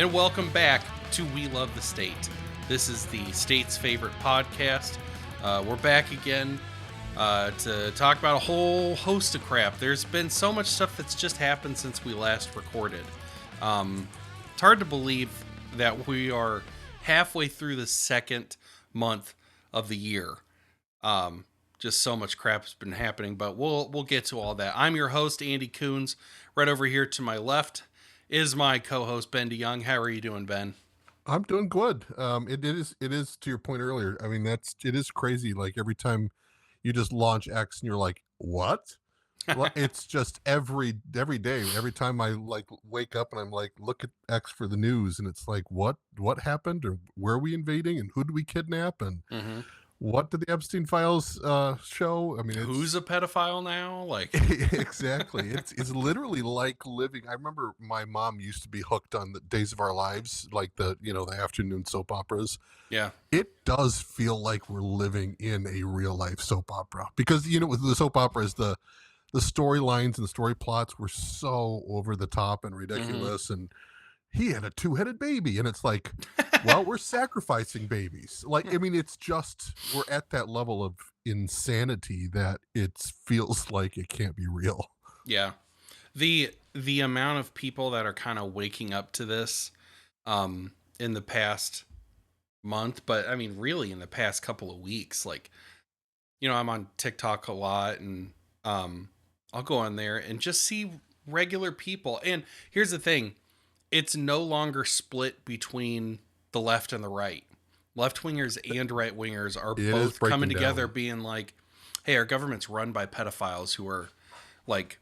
and welcome back to We Love the State. This is the state's favorite podcast. We're back again to talk about a whole host of crap. There's been so much stuff that's just happened since we last recorded. It's hard to believe that we are halfway through the second month of the year. Just so much crap has been happening, but we'll get to all that. I'm your host, Andy Koons. Right over here to my left is my co-host, Ben DeJong. How are you doing, Ben? I'm doing good. It is to your point earlier. I mean, it is crazy. Like every time you just launch X and you're like, what? Well, it's just every day. Every time I like wake up and I'm like, look at X for the news, and it's like, what happened, or where are we invading, and who did we kidnap, and Mm-hmm. what did the Epstein files show? I mean, Who's it's a pedophile now? Like, exactly. It's literally like living. I remember my mom used to be hooked on the Days of Our Lives, like the afternoon soap operas. yeah. It does feel like we're living in a real life soap opera because with the soap operas, the storylines and the story plots were so over the top and Mm-hmm. ridiculous, and he had a two-headed baby, and it's like, well, we're sacrificing babies. Like, I mean, it's just we're at that level of insanity that it feels like it can't be real. Yeah. The amount of people that are kind of waking up to this in the past month, but I mean really in the past couple of weeks, like, I'm on TikTok a lot, and I'll go on there and just see regular people. And here's the thing, it's no longer split between the left and the right. Left wingers and right wingers are It is both coming breaking together, down. being like, hey, our government's run by pedophiles who are like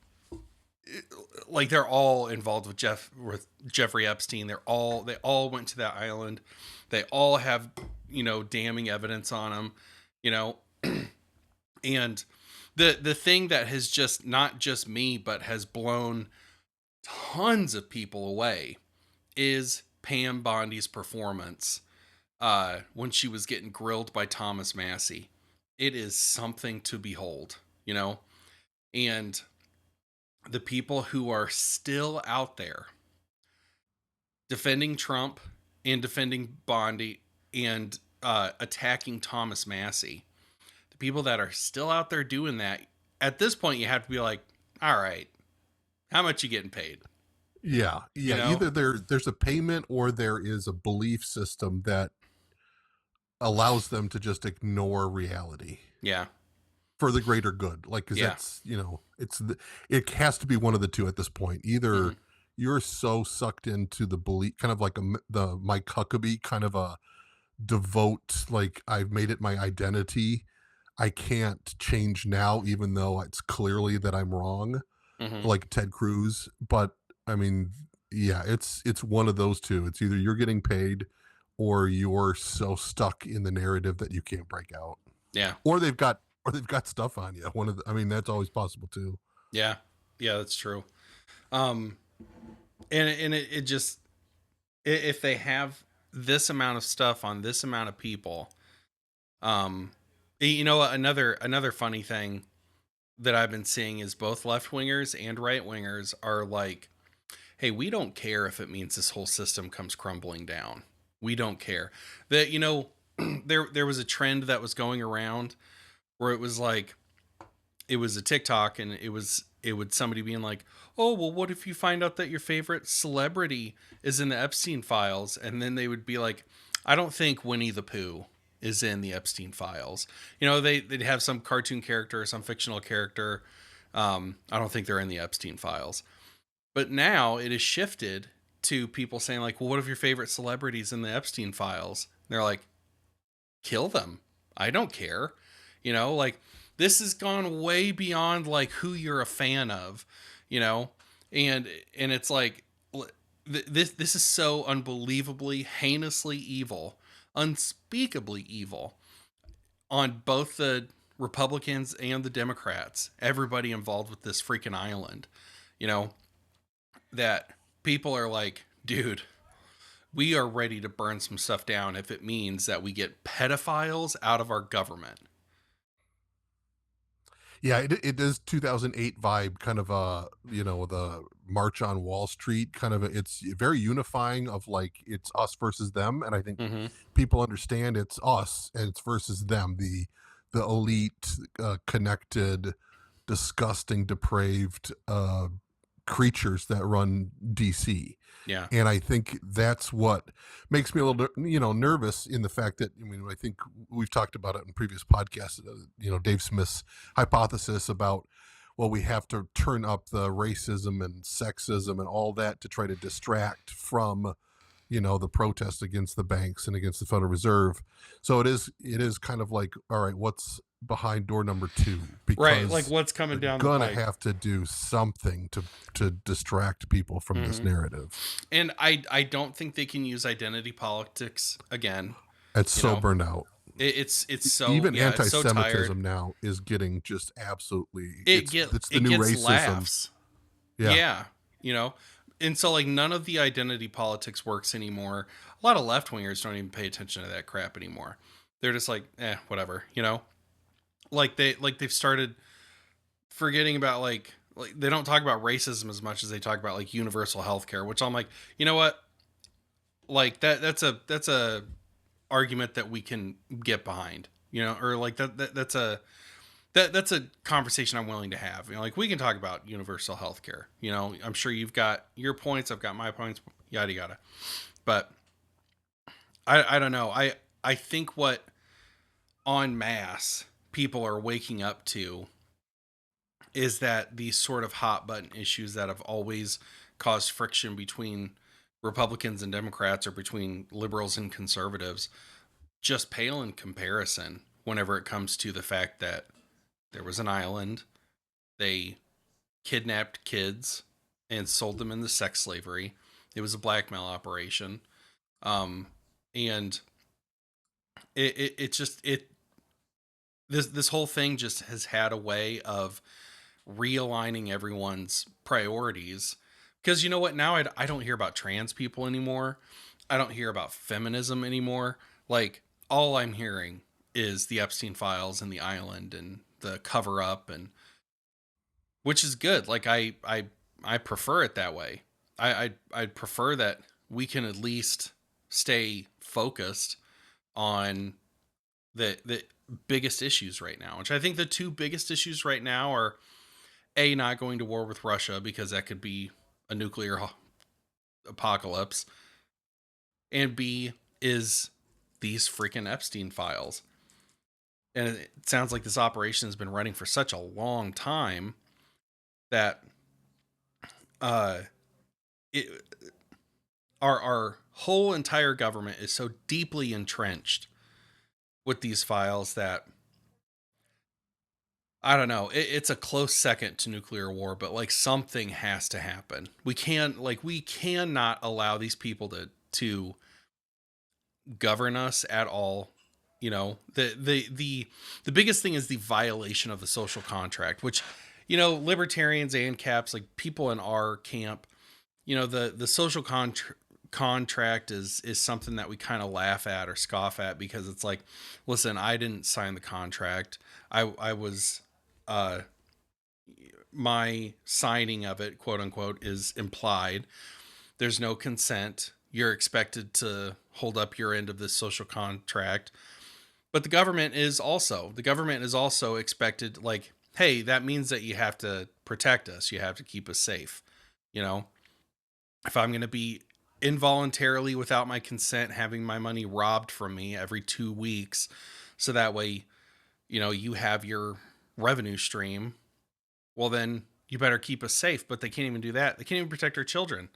they're all involved with Jeffrey Epstein. They all went to that island. They all have, damning evidence on them, you know. And the thing that has just, not just me, but has blown tons of people away is Pam Bondi's performance when she was getting grilled by Thomas Massey. It is something to behold, and the people who are still out there defending Trump and defending Bondi and attacking Thomas Massey, the people that are still out there doing that, at this point, you have to be like, all right, how much you getting paid? Yeah, You yeah. know? Either there's a payment or there is a belief system that allows them to just ignore reality Yeah. for the greater good. Like, because Yeah. that's it has to be one of the two at this point. Hmm. Either you're so sucked into the belief, kind of like the Mike Huckabee kind of a devote, like I've made it my identity. I can't change now, even though it's clearly that I'm wrong, Hmm. like Ted Cruz. But I mean, yeah, it's one of those two. It's either you're getting paid or you're so stuck in the narrative that you can't break out. Yeah. Or they've got stuff on you. I mean, that's always possible too. Yeah. Yeah, that's true. Um, and it just, if they have this amount of stuff on this amount of people, um, another funny thing that I've been seeing is both left wingers and right wingers are like, hey, we don't care if it means this whole system comes crumbling down. We don't care. That, there was a trend that was going around where it was like, it was a TikTok, and it would somebody being like, "Oh, well, what if you find out that your favorite celebrity is in the Epstein files?" And then they would be like, "I don't think Winnie the Pooh is in the Epstein files." They'd have some cartoon character or some fictional character. I don't think they're in the Epstein files. But now it is shifted to people saying like, "Well, what if your favorite celebrity's in the Epstein files?" And they're like, "Kill them. I don't care." Like, this has gone way beyond like who you're a fan of, you know? And it's like, this is so unbelievably heinously evil, unspeakably evil on both the Republicans and the Democrats, everybody involved with this freaking island, you know, that people are like, dude, we are ready to burn some stuff down if it means that we get pedophiles out of our government. Yeah, it is 2008 vibe, kind of the March on Wall Street kind of it's very unifying of like it's us versus them, and I think Mm-hmm. people understand it's us and it's versus them, the elite, connected, disgusting, depraved creatures that run DC. Yeah. And I think that's what makes me a little, nervous in the fact that, I mean, I think we've talked about it in previous podcasts, Dave Smith's hypothesis about, well, we have to turn up the racism and sexism and all that to try to distract from, the protest against the banks and against the Federal Reserve. So it is kind of like, all right, what's behind door number two? Right. Like Because what's coming they're down the gonna pike. have to do something to distract people from this Mm-hmm. narrative. And I don't think they can use identity politics again. It's You so know, burned out. it's so, Even yeah, it's so tired. anti-Semitism now is getting just absolutely It get it's the it new gets racism. laughs. Yeah. Yeah, you know, and so like none of the identity politics works anymore. A lot of left wingers don't even pay attention to that crap anymore. They're just like, whatever, you know. They've started forgetting about like they don't talk about racism as much as they talk about like universal health care, which I'm like, you know what, like that's a argument that we can get behind, you know, or like that's a conversation I'm willing to have. You know, like we can talk about universal health care. You know, I'm sure you've got your points, I've got my points, yada yada. But I don't know. I think what en masse people are waking up to is that these sort of hot button issues that have always caused friction between Republicans and Democrats or between liberals and conservatives just pale in comparison whenever it comes to the fact that there was an island, they kidnapped kids and sold them into sex slavery. It was a blackmail operation. And it just it this whole thing just has had a way of realigning everyone's priorities. Because you know what? Now I don't hear about trans people anymore. I don't hear about feminism anymore. Like all I'm hearing is the Epstein files and the island and the cover up, and which is good. Like I prefer it that way. I'd prefer that we can at least stay focused on the biggest issues right now, which I think the two biggest issues right now are A, not going to war with Russia because that could be a nuclear apocalypse, and B is these freaking Epstein files. And it sounds like this operation has been running for such a long time that uh it, our whole entire government is so deeply entrenched with these files that I don't know. It's a close second to nuclear war, but like something has to happen. We cannot allow these people to govern us at all. You know, the biggest thing is the violation of the social contract, which, you know, libertarians and caps, like people in our camp, you know, the social contract is something that we kind of laugh at or scoff at because it's like, listen, I didn't sign the contract. I was uh my signing of it, quote unquote, is implied. There's no consent. You're expected to hold up your end of this social contract. But the government is also expected, like, hey, that means that you have to protect us. You have to keep us safe. You know, if I'm going to be involuntarily, without my consent, having my money robbed from me every 2 weeks, so that way, you know, you have your revenue stream, well, then you better keep us safe. But they can't even do that. They can't even protect our children.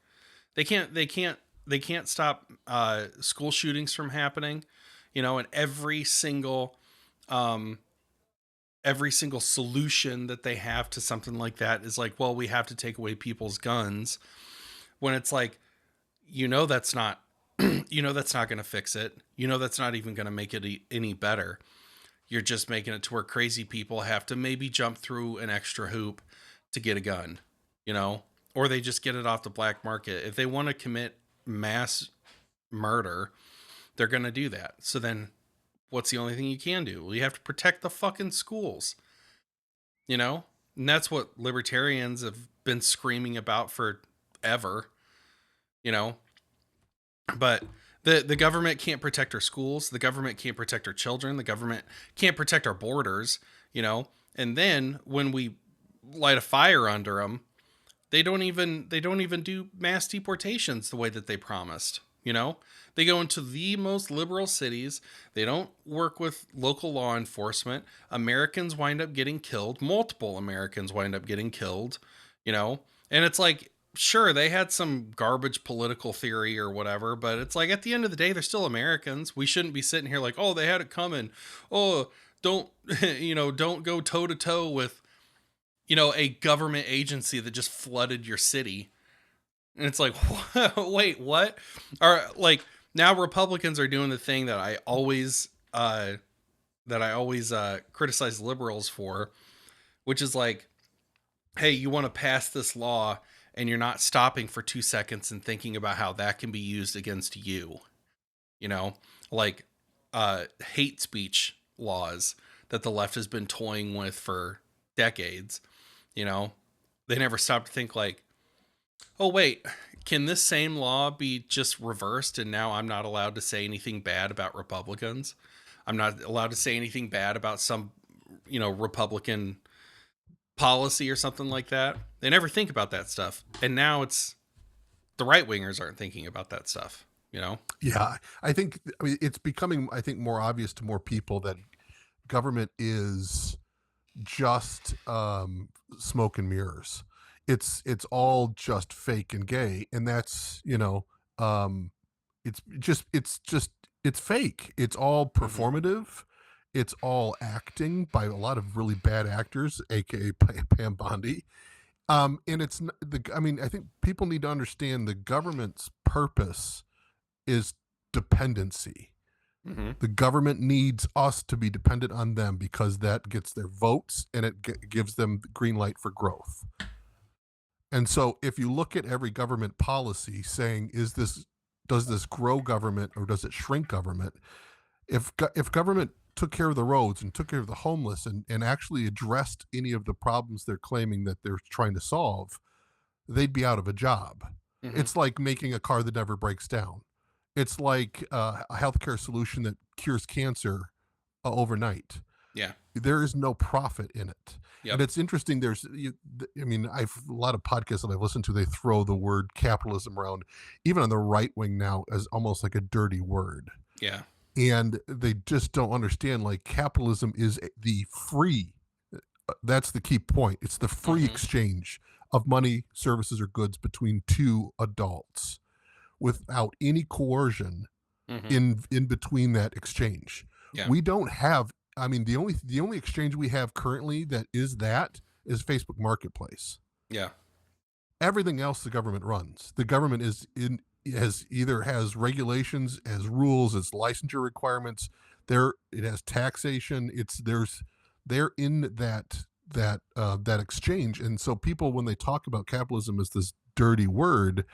They can't stop school shootings from happening. You know, and um, every single solution that they have to something like that is like, well, we have to take away people's guns. When it's like, that's not, that's not going to fix it. That's not even going to make it any better. You're just making it to where crazy people have to maybe jump through an extra hoop to get a gun, you know, or they just get it off the black market. If they want to commit mass murder, they're going to do that. So then what's the only thing you can do? Well, you have to protect the fucking schools. you know? And that's what libertarians have been screaming about forever, you know? But the government can't protect our schools, the government can't protect our children, the government can't protect our borders, you know? And then when we light a fire under them, they don't even do mass deportations the way that they promised, you know? They go into the most liberal cities. They don't work with local law enforcement. Americans wind up getting killed. Multiple Americans wind up getting killed, you know? And it's like, sure, they had some garbage political theory or whatever, but it's like at the end of the day, they're still Americans. We shouldn't be sitting here like, oh, they had it coming. Oh, don't, don't go toe to toe with, a government agency that just flooded your city. And it's like, wait, what? Or like now Republicans are doing the thing that I always criticize liberals for, which is like, hey, you want to pass this law and you're not stopping for 2 seconds and thinking about how that can be used against you. You know, like hate speech laws that the left has been toying with for decades, you know. They never stop to think like, oh wait, can this same law be just reversed and now I'm not allowed to say anything bad about Republicans? I'm not allowed to say anything bad about some, Republican policy or something like that. They never think about that stuff. And now it's the right wingers aren't thinking about that stuff, you know? Yeah, I mean, it's becoming, I think, more obvious to more people that government is just smoke and mirrors. It's all just fake and gay, and that's, um, it's fake. It's all Mm-hmm. performative. It's all acting by a lot of really bad actors, aka Pam Bondi. And I mean, I think people need to understand the government's purpose is dependency. Mm-hmm. The government needs us to be dependent on them because that gets their votes and it gives them the green light for growth. And so if you look at every government policy saying, does this grow government or does it shrink government? If government took care of the roads and took care of the homeless and actually addressed any of the problems they're claiming that they're trying to solve, they'd be out of a job. Mm-hmm. It's like making a car that never breaks down. It's like a healthcare solution that cures cancer overnight. Yeah. There is no profit in it. And Yep. it's interesting. I mean, I've a lot of podcasts that I've listened to. They throw the word capitalism around, even on the right wing now, as almost like a dirty word. Yeah. And they just don't understand. Like capitalism is the free. That's the key point. It's the free Mm-hmm. exchange of money, services, or goods between two adults without any coercion Mm-hmm. in between that exchange. Yeah. We don't have, I mean, the only exchange we have currently that is Facebook Marketplace. Yeah. Everything else the government runs. The government has regulations, has rules, has licensure requirements. It has taxation. They're in that exchange. And so people, when they talk about capitalism as this dirty word,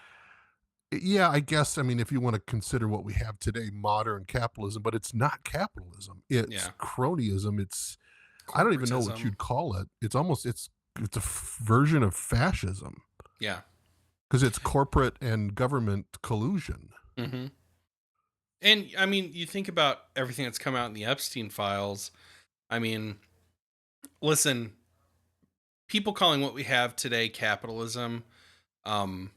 yeah, I guess, I mean, if you want to consider what we have today, modern capitalism, but it's not capitalism. It's Yeah. cronyism. I don't even know what Corporatism. you'd call it. It's a version of fascism Yeah. because it's corporate and government collusion. Mm-hmm. And I mean, you think about everything that's come out in the Epstein files. I mean, listen, people calling what we have today capitalism,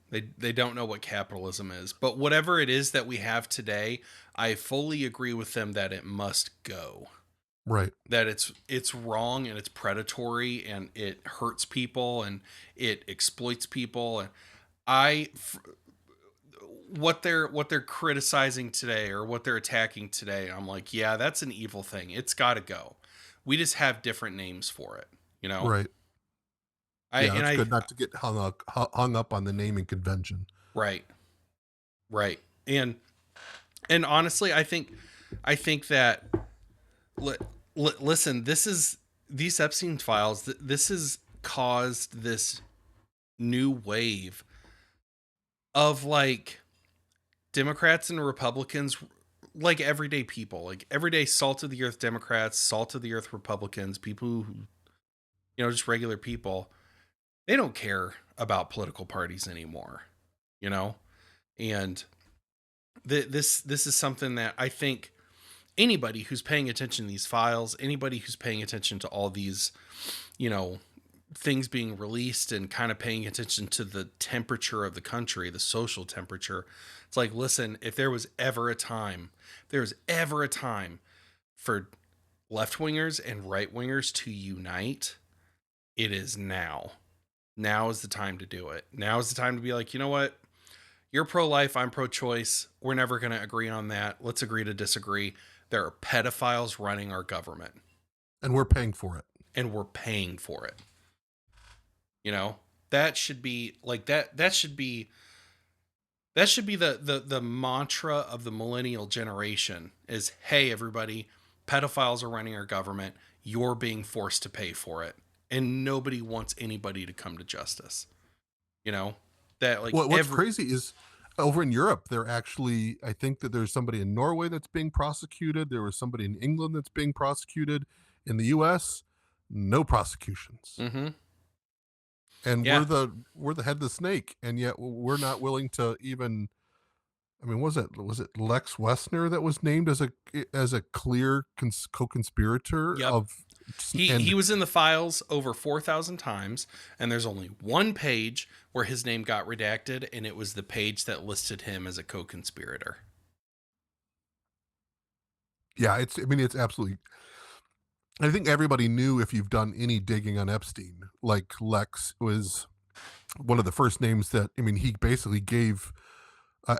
they don't know what capitalism is. But whatever it is that we have today, I fully agree with them that it must go. Right. That it's wrong and it's predatory and it hurts people and it exploits people. And I what they're criticizing today or what they're attacking today, I'm like, yeah, that's an evil thing. It's got to go. We just have different names for it, you know. Right. I Yeah, and it's I good not to get hung up on the naming convention. Right, right, and honestly, I think that li- listen, these Epstein files. This has caused this new wave of like Democrats and Republicans, like everyday people, like everyday salt of the earth Democrats, salt of the earth Republicans, people who just regular people, they don't care about political parties anymore, you know? And this is something that I think anybody who's paying attention to these files, anybody who's paying attention to all these, you know, things being released and kind of paying attention to the temperature of the country, the social temperature. It's like, listen, if there was ever a time, for left wingers and right wingers to unite, it is now. Now is the time to do it. Now is the time to be like, you know what? You're pro life, I'm pro choice. We're never going to agree on that. Let's agree to disagree. There are pedophiles running our government. And we're paying for it. And we're paying for it. You know, that should be like that should be the mantra of the millennial generation is, hey, everybody, pedophiles are running our government. You're being forced to pay for it. And nobody wants anybody to come to justice. You know, that like what's crazy is over in Europe, they're actually, I think that there's somebody in Norway that's being prosecuted. There was somebody in England that's being prosecuted. In the US, no prosecutions. Mm-hmm. And we're the head of the snake, and yet we're not willing to even. I mean, was it Lex Wessner that was named as a clear co-conspirator Yep. of? He was in the files over 4,000 times, and there's only one page where his name got redacted, and it was the page that listed him as a co-conspirator. Yeah, it's absolutely. I think everybody knew, if you've done any digging on Epstein, like Lex was one of the first names that, I mean, he basically gave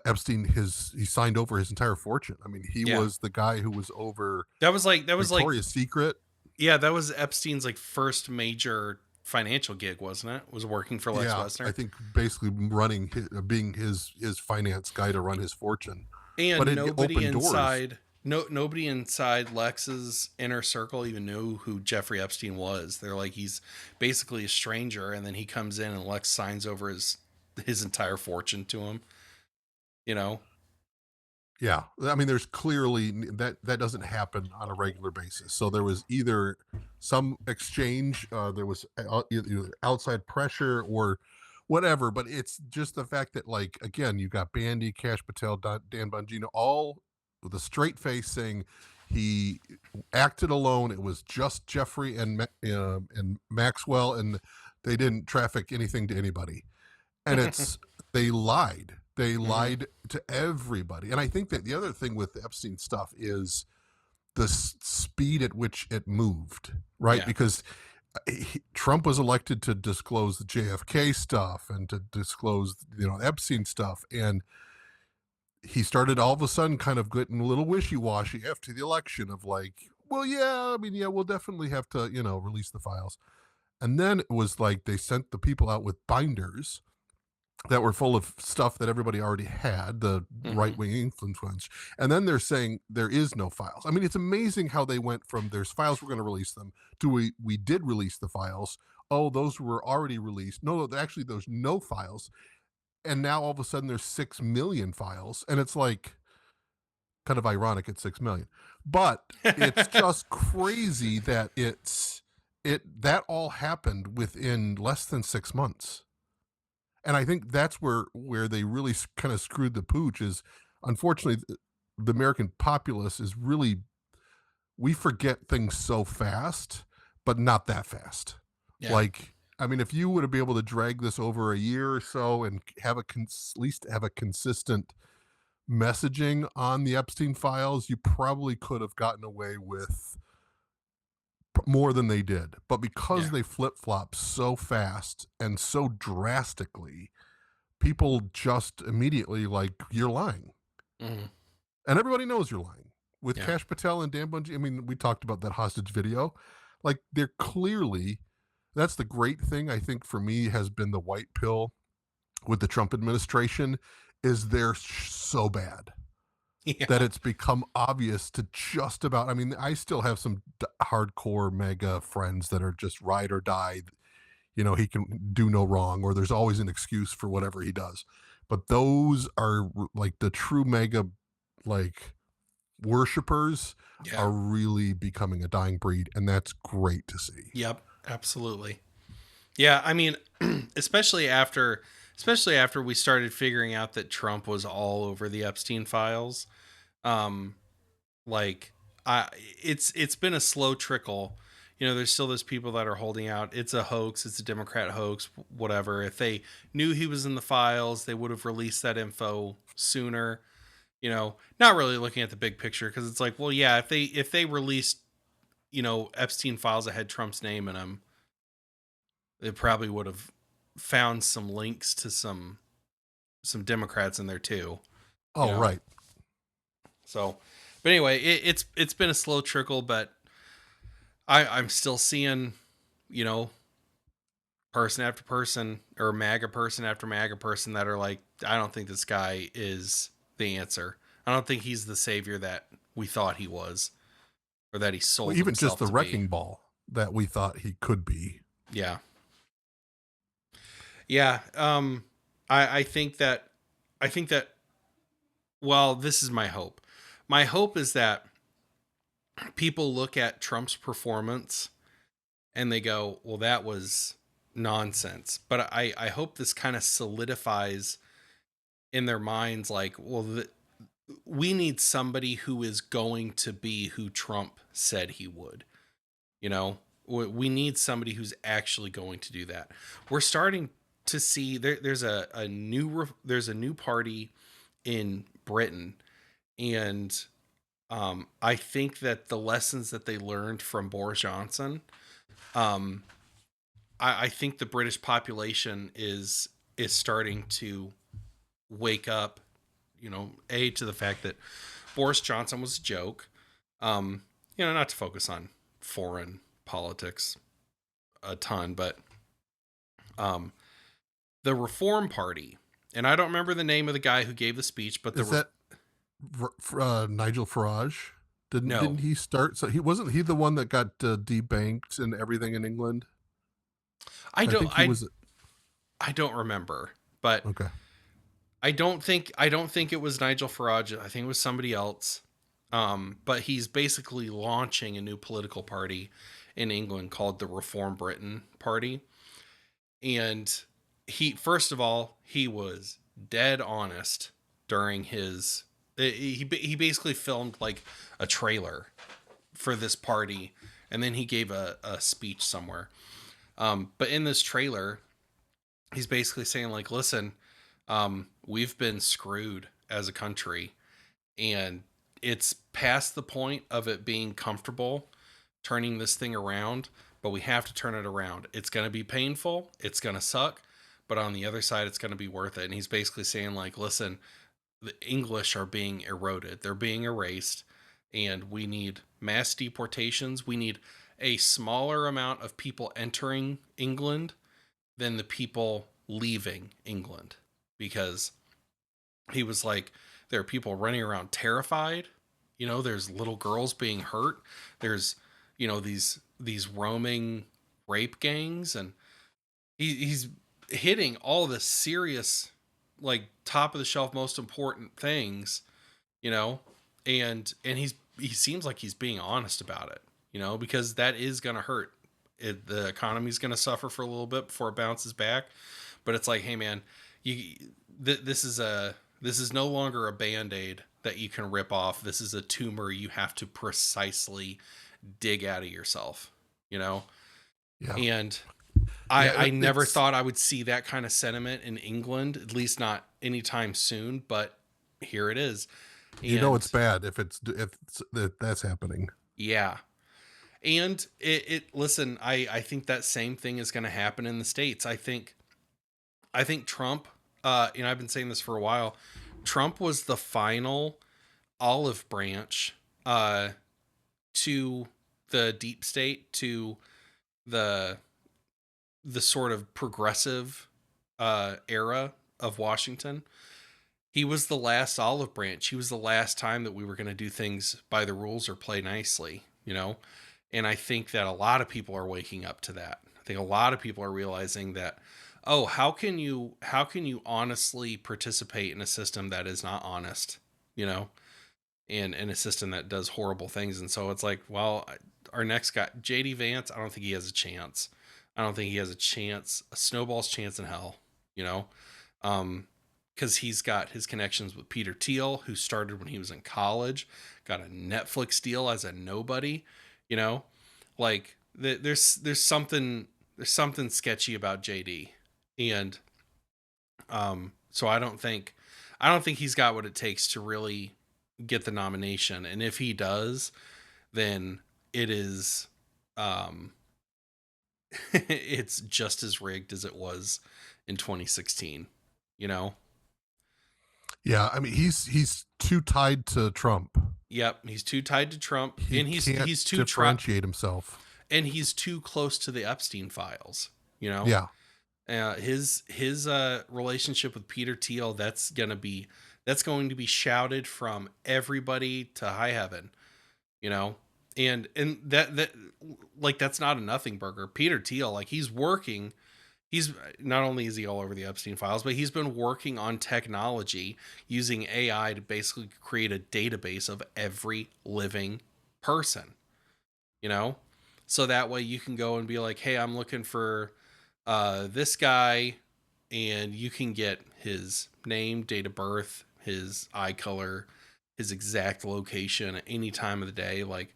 Epstein he signed over his entire fortune. I mean, he was the guy who was over that was Victoria's Secret. Yeah, that was Epstein's like first major financial gig, wasn't it? Was working for Lex Wessner. I think basically being his finance guy to run his fortune. And but nobody inside nobody inside Lex's inner circle even knew who Jeffrey Epstein was. They're like, he's basically a stranger, and then he comes in and Lex signs over his entire fortune to him. You know? Yeah. I mean, there's clearly that doesn't happen on a regular basis. So there was either some exchange, there was either outside pressure or whatever, but it's just the fact that, like, again, you got Bandy, Cash Patel, Dan Bongino, all with a straight face saying he acted alone. It was just Jeffrey and Maxwell, and they didn't traffic anything to anybody. And it's they lied. They lied to everybody. And I think that the other thing with the Epstein stuff is the speed at which it moved, right? Yeah. Because Trump was elected to disclose the JFK stuff and to disclose, Epstein stuff. And he started all of a sudden kind of getting a little wishy-washy after the election of like, well, yeah, I mean, yeah, we'll definitely have to, release the files. And then it was like they sent the people out with binders that were full of stuff that everybody already had, the right-wing influence. And then they're saying there is no files. I mean, it's amazing how they went from there's files, we're going to release them, to we did release the files. Oh, those were already released. No, actually, there's no files. And now all of a sudden there's 6 million files. And it's like kind of ironic at 6 million. But it's just crazy that that all happened within less than 6 months. And I think that's where they really kind of screwed the pooch is, unfortunately, the American populace is really, we forget things so fast, but not that fast. Yeah. Like, I mean, if you would be able to drag this over a year or so and have at least have a consistent messaging on the Epstein files, you probably could have gotten away with more than they did. But because they flip-flop so fast and so drastically, people just immediately like, you're lying. And everybody knows you're lying. With Cash Patel and Dan Bungie, I mean, we talked about that hostage video. Like, they're clearly, that's the great thing, I think, for me, has been the white pill with the Trump administration, is they're so bad. That it's become obvious to just about, I mean, I still have some hardcore mega friends that are just ride or die. He can do no wrong, or there's always an excuse for whatever he does. But those are like the true mega, like, worshipers are really becoming a dying breed. And that's great to see. Yep. Absolutely. Yeah, I mean, especially after especially after we started figuring out that Trump was all over the Epstein files. Um like I it's been a slow trickle. You know, there's still those people that are holding out. It's a hoax, it's a Democrat hoax, whatever. If they knew he was in the files, they would have released that info sooner. You know, not really looking at the big picture because it's like, well, yeah, if they released, Epstein files that had Trump's name in them, they probably would have found some links to some Democrats in there too. You Oh, know, right. so but anyway, it's been a slow trickle, but I'm still seeing, you know, person after person or MAGA person after MAGA person that are like, I don't think this guy is the answer. I don't think he's the savior that we thought he was or that he Well, sold even just himself the to be. wrecking ball that we thought he could be. Yeah. Yeah. I think that I think that well, this is my hope. My hope is that people look at Trump's performance and they go, well, that was nonsense. But I hope this kind of solidifies in their minds, like, well, we need somebody who is going to be who Trump said he would. You know, we need somebody who's actually going to do that. We're starting to see there's a new party in Britain, and I think that the lessons that they learned from Boris Johnson, um, I think the British population is starting to wake up. You know, to the fact that Boris Johnson was a joke. Not to focus on foreign politics a ton, but um, the Reform Party, and I don't remember the name of the guy who gave the speech, but Is that Nigel Farage? Didn't no, didn't he start? So he wasn't he the one that got debanked and everything in England? I I don't, think he was. I don't remember, but Okay. I don't think it was Nigel Farage. I think it was somebody else. But he's basically launching a new political party in England called the Reform Britain Party. And first of all, he was dead honest during he basically filmed like a trailer for this party, and then he gave a speech somewhere. But in this trailer, he's basically saying like, listen, we've been screwed as a country, and it's past the point of it being comfortable turning this thing around, but we have to turn it around. It's going to be painful, it's going to suck, but on the other side it's going to be worth it. And he's basically saying like, listen, the English are being eroded, they're being erased, and we need mass deportations. We need a smaller amount of people entering England than the people leaving England, because he was like, there are people running around terrified. There's little girls being hurt. There's, these roaming rape gangs, and he's hitting all the serious, like, top of the shelf, most important things, you know, and he seems like he's being honest about it, because that is going to hurt. The economy's going to suffer for a little bit before it bounces back, but it's like, hey man, you this is no longer a band-aid that you can rip off. This is a tumor you have to precisely dig out of yourself, you know? Yeah. And Yeah. I never It's thought I would see that kind of sentiment in England, at least not anytime soon, but here it is. it's And bad if that's happening. yeah. And listen, I think that same thing is going to happen in the States. I think Trump, I've been saying this for a while. Trump was the final olive branch to the deep state, to the sort of progressive era of Washington. He was the last olive branch. He was the last time that we were going to do things by the rules or play nicely, And I think that a lot of people are waking up to that. I think a lot of people are realizing that, oh, how can you honestly participate in a system that is not honest, you know, and in a system that does horrible things. And so it's like, well, our next guy, JD Vance. I don't think he has a chance. I don't think he has a chance, a snowball's chance in hell, you know? Because he's got his connections with Peter Thiel, who started when he was in college, got a Netflix deal as a nobody, you know? Like there's something sketchy about JD. And so I don't think he's got what it takes to really get the nomination. And if he does, then it is um it's just as rigged as it was in 2016, you know? Yeah, I mean he's too tied to Trump. Yep, he's too tied to Trump, He and can't he's too differentiate himself. and he's too close to the Epstein files, you know? Yeah. His relationship with Peter Thiel, that's going to be shouted from everybody to high heaven, you know? And that like that's not a nothing burger. Peter Thiel, like he's not only is he all over the Epstein files, but he's been working on technology using AI to basically create a database of every living person, you know? So that way you can go and be like, hey, I'm looking for this guy, and you can get his name, date of birth, his eye color, his exact location at any time of the day. Like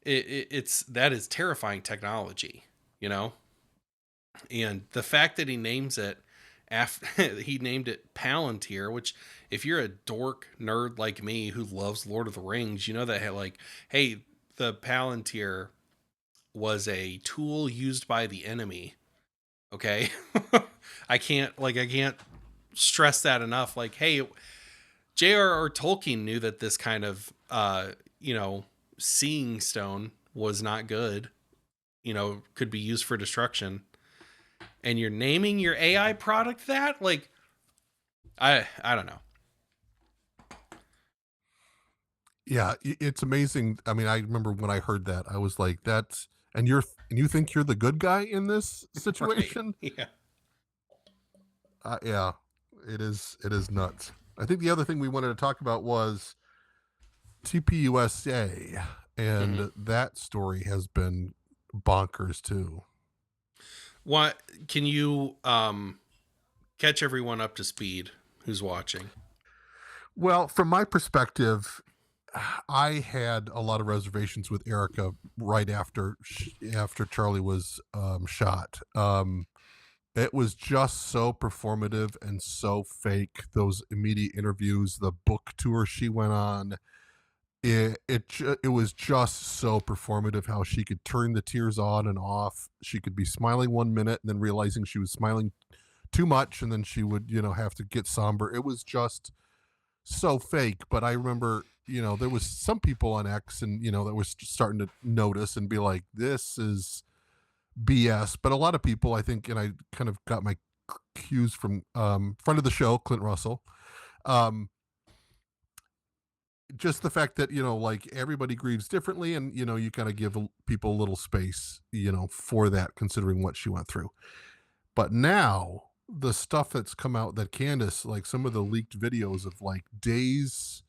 it's that is terrifying technology, you know? And the fact that he names it after he named it Palantir, which if you're a dork nerd like me who loves Lord of the Rings, you know that like, hey, the Palantir was a tool used by the enemy. Okay. I can't stress that enough. Like, hey, J.R.R. Tolkien knew that this kind of you know, seeing stone was not good, you know, could be used for destruction. And you're naming your AI product that? Like, I don't know. Yeah, it's amazing. I mean, I remember when I heard that, I was like, "That's and you think you're the good guy in this Right. situation?" Yeah. Yeah, it is nuts. I think the other thing we wanted to talk about was TPUSA, Mm-hmm. and that story has been bonkers too. What can you catch everyone up to speed who's watching? Well, from my perspective, I had a lot of reservations with Erica right after Charlie was shot. It was just so performative and so fake. Those immediate interviews, the book tour she went on, it was just so performative how she could turn the tears on and off. She could be smiling 1 minute and then realizing she was smiling too much, and then she would, have to get somber. It was just so fake. But I remember, there was some people on X and that was starting to notice and be like, this is BS. But a lot of people, I think, and I kind of got my cues from friend of the show, Clint Russell. Um, just the fact that like everybody grieves differently, and you kind of give people a little space, for that, considering what she went through. But now the stuff that's come out, that Candace, like some of the leaked videos of like days,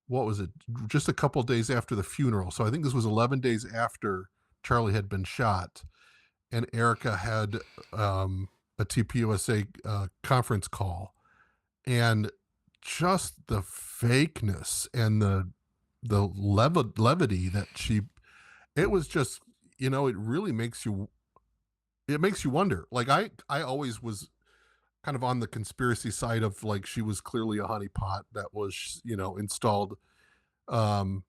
what was it, just a couple days after the funeral. So I think this was 11 days after Charlie had been shot, and Erica had a TPUSA conference call, and just the fakeness and the levity that she, it was just, it really makes you wonder. Like I always was kind of on the conspiracy side of like she was clearly a honeypot that was installed um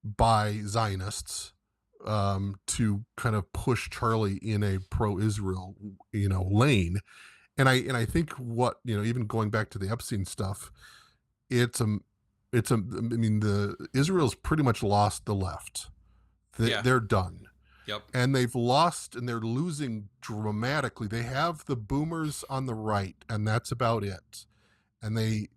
by Zionists to kind of push Charlie in a pro-Israel lane. And I think what even going back to the Epstein stuff, it's I mean, the Israel's pretty much lost the left. Yeah. They're done, Yep. and they've lost, and they're losing dramatically. They have the boomers on the right, and that's about it. And they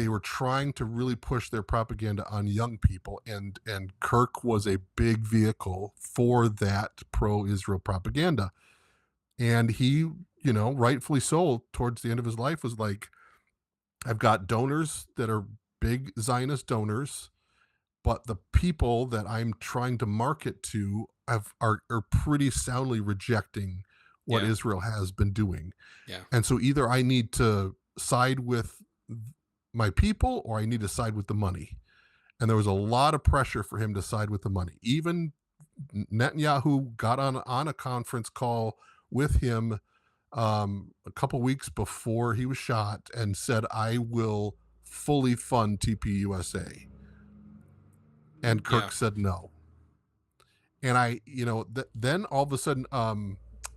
were trying to really push their propaganda on young people, and Kirk was a big vehicle for that pro-Israel propaganda. And he, rightfully so, towards the end of his life was like, I've got donors that are big Zionist donors, but the people that I'm trying to market to are pretty soundly rejecting what Yeah. Israel has been doing. Yeah. And so either I need to side with my people or I need to side with the money. And there was a lot of pressure for him to side with the money. Even Netanyahu got on a conference call with him a couple weeks before he was shot and said, "I will fully fund TPUSA." And Yeah. Kirk said no. And then all of a sudden,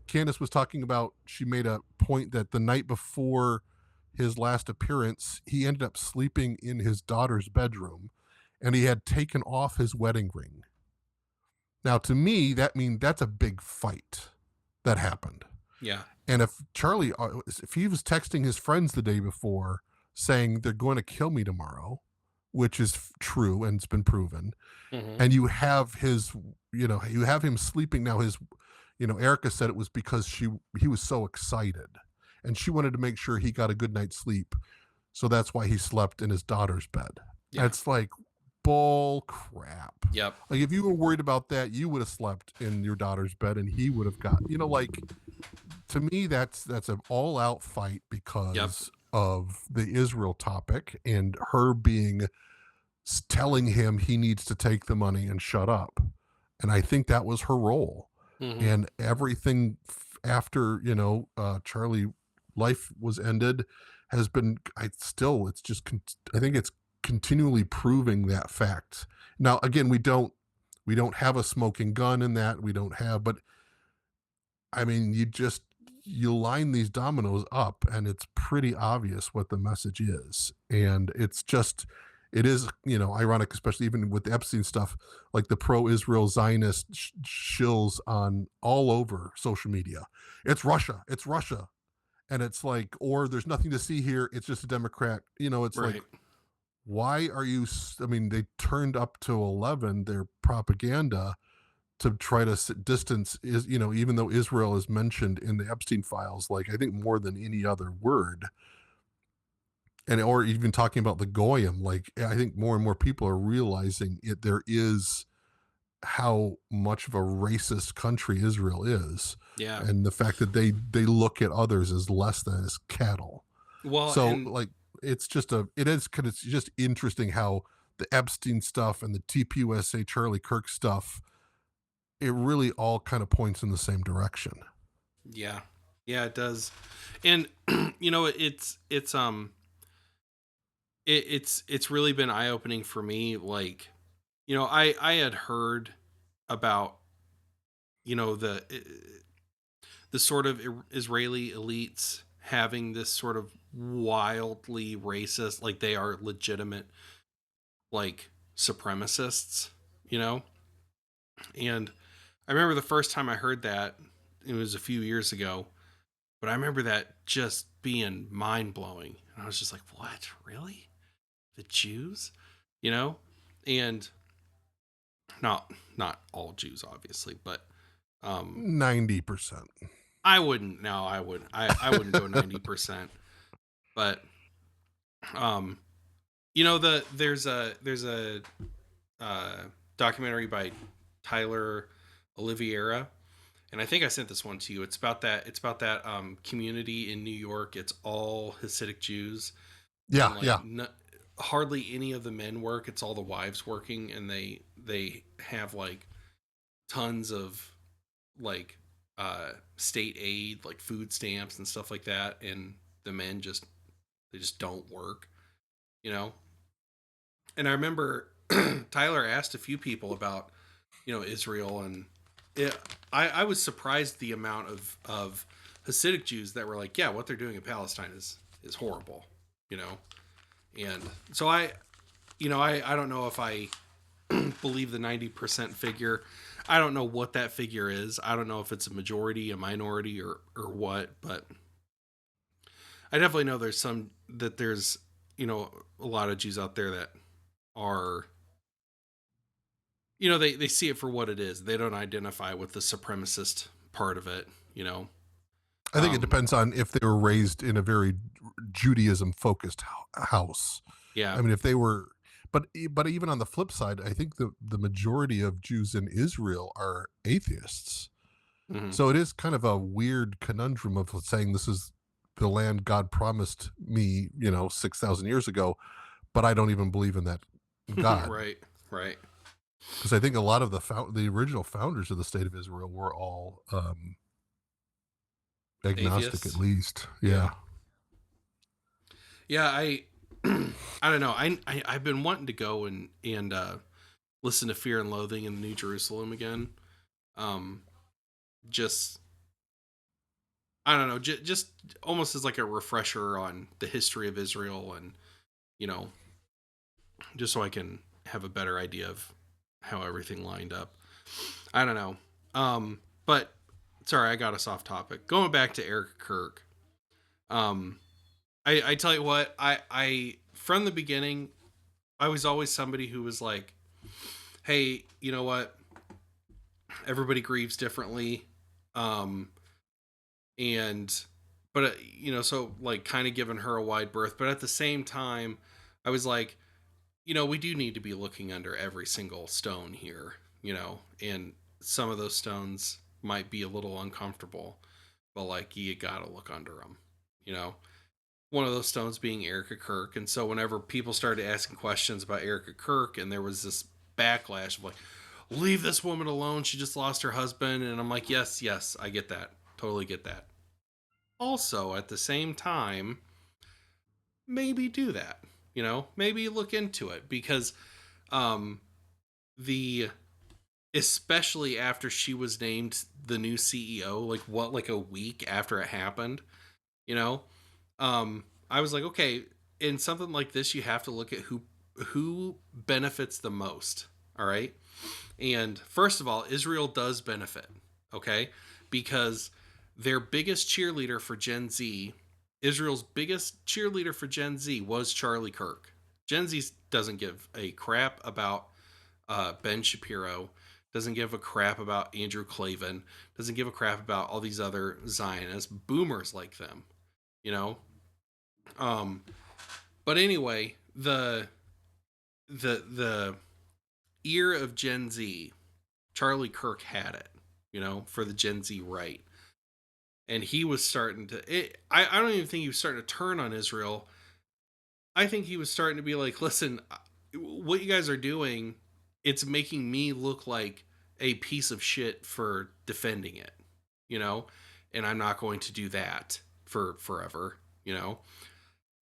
Candace was talking about, she made a point that the night before his last appearance, he ended up sleeping in his daughter's bedroom and he had taken off his wedding ring. Now, to me, that's a big fight that happened. Yeah. And if he was texting his friends the day before saying they're going to kill me tomorrow, which is true and it's been proven, Hmm. and you have you have him sleeping now. Erica said it was because he was so excited, and she wanted to make sure he got a good night's sleep, so that's why he slept in his daughter's bed. And Yeah. it's like bull crap. Yep. Like if you were worried about that, you would have slept in your daughter's bed, and he would have got like to me that's an all out fight Yep. because of the Israel topic and her telling him he needs to take the money and shut up. And I think that was her role. Hmm. And everything after, Charlie life was ended has been, I think it's continually proving that fact. Now, again, we don't have a smoking gun in that. We don't have, but I mean, you line these dominoes up and it's pretty obvious what the message is. And it is, ironic, especially even with the Epstein stuff, like the pro-Israel Zionist shills on all over social media. It's Russia. It's Russia. And it's like, or there's nothing to see here. It's just a Democrat. It's like, Right. why are you, I mean, they turned up to 11 their propaganda to try to distance even though Israel is mentioned in the Epstein files, like I think more than any other word, and or even talking about the goyim, like I think more and more people are realizing there is how much of a racist country Israel is, Yeah. and the fact that they look at others as less than as cattle. Well, So and like it's just interesting how the Epstein stuff and the TPUSA Charlie Kirk stuff, it really all kind of points in the same direction. yeah. Yeah, it does. And it's really been eye opening for me. Like, I had heard about the sort of Israeli elites having this sort of wildly racist, like they are legitimate, like supremacists, you know. And I remember the first time I heard that, it was a few years ago, but I remember that just being mind blowing. And I was just like, what? Really? The Jews? You know? And not all Jews, obviously, but 90%. I wouldn't. No, I would. I wouldn't go 90%. But um, there's a documentary by Tyler Oliveira, and I think I sent this one to you. It's about that community in New York. It's all Hasidic Jews, Yeah, and like yeah. hardly any of the men work. It's all the wives working, and they have like tons of like state aid, like food stamps and stuff like that, and the men just don't work, you know. And I remember Tyler asked a few people about Israel, and it, I was surprised the amount of Hasidic Jews that were like, yeah, what they're doing in Palestine is horrible, you know. And so I don't know if I believe the 90% figure. I don't know what that figure is. I don't know if it's a majority, a minority, or what, but I definitely know there's a lot of Jews out there that are they see it for what it is. They don't identify with the supremacist part of it, you know. I think it Um depends on if they were raised in a very Judaism focused house. yeah. I mean, if they were, but even on the flip side, I think the majority of Jews in Israel are atheists. Hmm. So it is kind of a weird conundrum of saying this is the land God promised me, 6,000 years ago, but I don't even believe in that God. Right, right. Because I think a lot of the original founders of the state of Israel were all agnostic, at Atheists. least. Yeah. Yeah. Yeah, I I don't know. I've been wanting to go and listen to Fear and Loathing in New Jerusalem again. Um just I don't know, just almost as like a refresher on the history of Israel, and you know, just so I can have a better idea of how everything lined up. I don't know. But sorry, I got us off topic. Going back to Eric Kirk. Um I tell you what, I from the beginning, I was always somebody who was like, hey, you know what? Everybody grieves differently. Um and but so like kind of giving her a wide berth, but at the same time I was like, we do need to be looking under every single stone here, and some of those stones might be a little uncomfortable, but like you gotta look under them, you know one of those stones being Erica Kirk. And so whenever people started asking questions about Erica Kirk, and there was this backlash of like, leave this woman alone, she just lost her husband, and I'm like, yes, yes, I get that, totally get that. Also at the same time, maybe do that, maybe look into it, because um the especially after she was named the new CEO, like a week after it happened, you know I was like, okay, in something like this you have to look at who benefits the most. All right. And first of all, Israel does benefit, okay? Because their biggest cheerleader for Gen Z, Israel's biggest cheerleader for Gen Z was Charlie Kirk. Gen Z doesn't give a crap about Ben Shapiro, doesn't give a crap about Andrew Klavan, doesn't give a crap about all these other Zionists, boomers like them, you know? Um, but anyway, the ear of Gen Z, Charlie Kirk had it, for the Gen Z right. And he was starting to I don't even think he was starting to turn on Israel. I think he was starting to be like, listen, what you guys are doing, it's making me look like a piece of shit for defending it, you know? And I'm not going to do that for forever,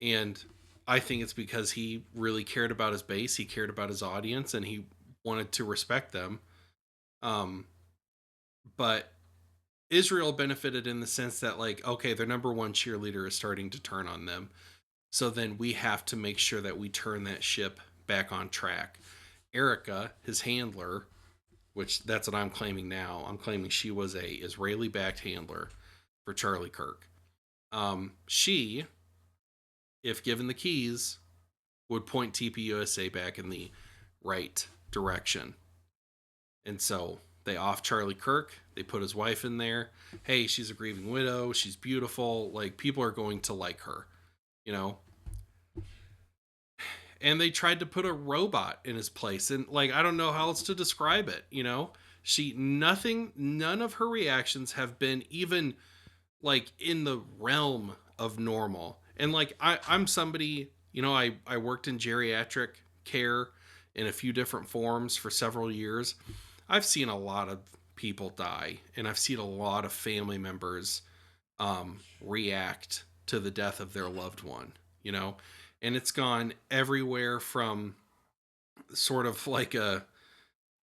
And I think it's because he really cared about his base, he cared about his audience, and he wanted to respect them. Um, but Israel benefited in the sense that, like, okay, their number one cheerleader is starting to turn on them. So then we have to make sure that we turn that ship back on track. Erica, his handler, which that's what I'm claiming now. I'm claiming she was a Israeli-backed handler for Charlie Kirk. She, if given the keys, would point TPUSA back in the right direction. And so they off Charlie Kirk. They put his wife in there. Hey, she's a grieving widow. She's beautiful. Like, people are going to like her, you know? And they tried to put a robot in his place. And, like, I don't know how else to describe it, none of her reactions have been even, like, in the realm of normal. And, like, I'm somebody, I worked in geriatric care in a few different forms for several years. I've seen a lot of people die, and I've seen a lot of family members react to the death of their loved one, and it's gone everywhere from sort of like a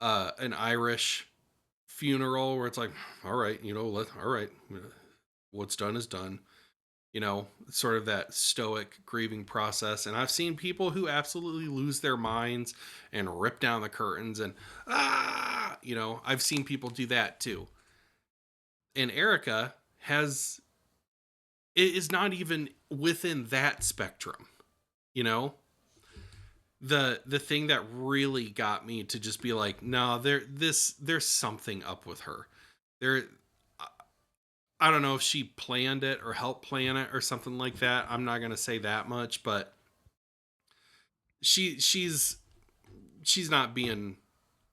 an Irish funeral where it's like, all right, all right, what's done is done, sort of that stoic grieving process. And I've seen people who absolutely lose their minds and rip down the curtains and, I've seen people do that too. And Erica is not even within that spectrum, you know? The thing that really got me to just be like, no, there's something up with her. There I don't know if she planned it or helped plan it or something like that. I'm not gonna say that much, but she's she's not being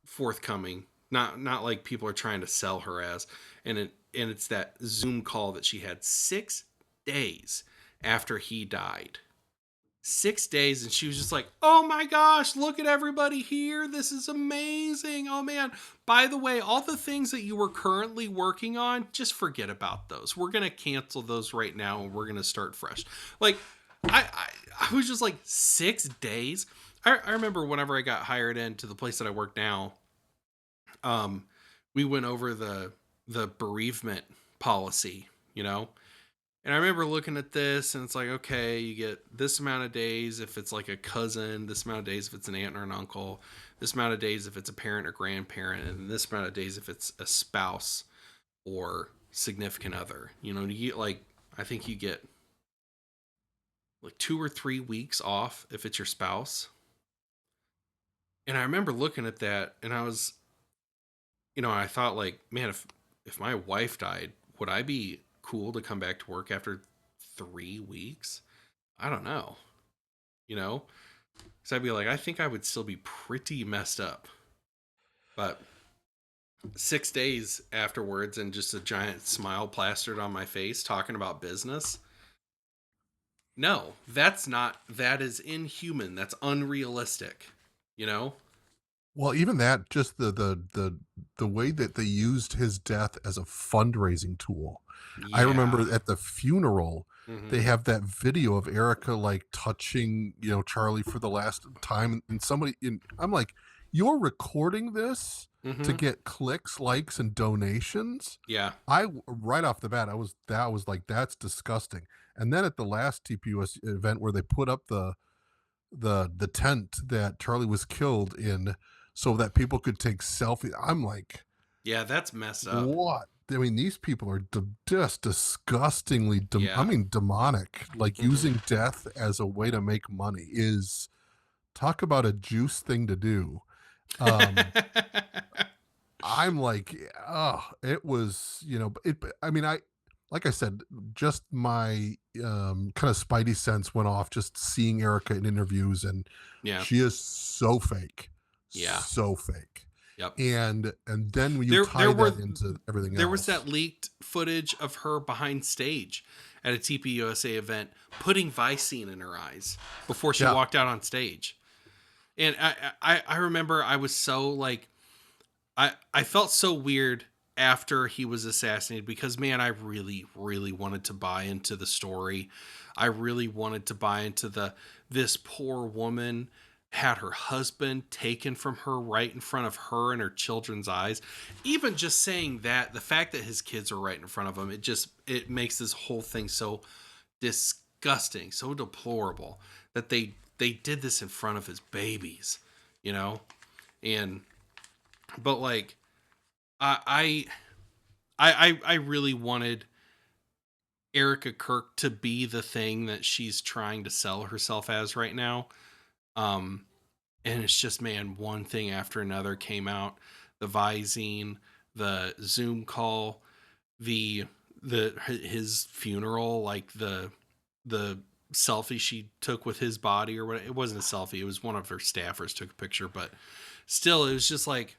forthcoming. Not like people are trying to sell her as. And it's that Zoom call that she had 6 days after he died. 6 days, and she was just like, oh my gosh, look at everybody here, this is amazing, oh man, by the way, all the things that you were currently working on, just forget about those, we're gonna cancel those right now and we're gonna start fresh. Like, I was just like, 6 days. I remember whenever I got hired into the place that I work now, we went over the bereavement policy, you know. And I remember looking at this, and it's like, okay, you get this amount of days if it's like a cousin, this amount of days if it's an aunt or an uncle, this amount of days if it's a parent or grandparent, and this amount of days if it's a spouse or significant other. You know, you get like, I think you get like 2 or 3 weeks off if it's your spouse. And I remember looking at that, and I was, I thought like, man, if my wife died, would I be cool to come back to work after 3 weeks? I don't know, you know, because I'd be like, I think I would still be pretty messed up. But 6 days afterwards, and just a giant smile plastered on my face, talking about business. No, that is inhuman. That's unrealistic, you know? Well, even that, just the way that they used his death as a fundraising tool. I Yeah. remember at the funeral, they Mm-hmm. have that video of Erica like touching, Charlie for the last time, and I'm like, you're recording this to Mm-hmm. get clicks, likes, and donations. Yeah. Right off the bat, that was like, that's disgusting. And then at the last TPUS event where they put up the tent that Charlie was killed in so that people could take selfies. I'm like, Yeah, that's messed up. what? I mean, these people are just disgustingly, I Yeah. mean, demonic. Like, Mm-hmm. using death as a way to make money is, talk about a juice thing to do. Um, I'm like, oh, it was, I mean, like I said, just my kind of spidey sense went off just seeing Erica in interviews, and Yeah. she is so fake, Yeah. so fake. Yep. And then when you There tie there were that into everything there was else, that leaked footage of her behind stage at a TPUSA event putting Vicine in her eyes before she yeah, walked out on stage. And I remember I was so like, I felt so weird after he was assassinated, because man, I really really wanted to buy into the story. I really wanted to buy into this poor woman had her husband taken from her right in front of her and her children's eyes. Even just saying that, the fact that his kids are right in front of him, it makes this whole thing so disgusting, so deplorable, that they did this in front of his babies, you know? And but like, I I really wanted Erica Kirk to be the thing that she's trying to sell herself as right now. Um, and it's just, man, one thing after another came out. The Visine, the Zoom call, the his funeral, like the selfie she took with his body, or what, it wasn't a selfie, it was one of her staffers took a picture, but still, it was just like,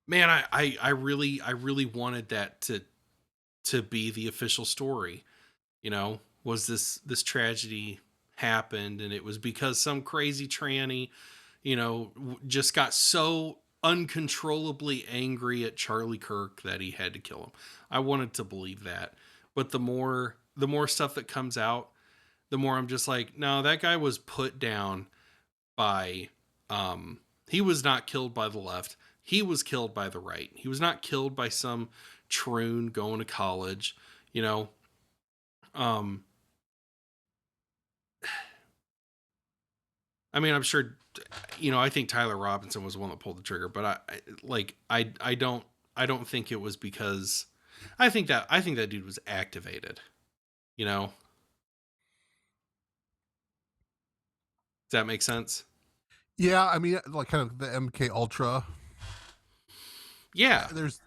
man, I really wanted that to be the official story. Was this tragedy happened, and it was because some crazy tranny, just got so uncontrollably angry at Charlie Kirk that he had to kill him. I wanted to believe that, but the more stuff that comes out, the more I'm just like, no, that guy was put down by he was not killed by the left. He was killed by the right. He was not killed by some troon going to college, you know. Um I mean, I'm sure, I think Tyler Robinson was the one that pulled the trigger, but I don't think it was because I think that dude was activated, you know. Does that make sense? yeah, I mean, like, kind of the MK Ultra. Yeah. There's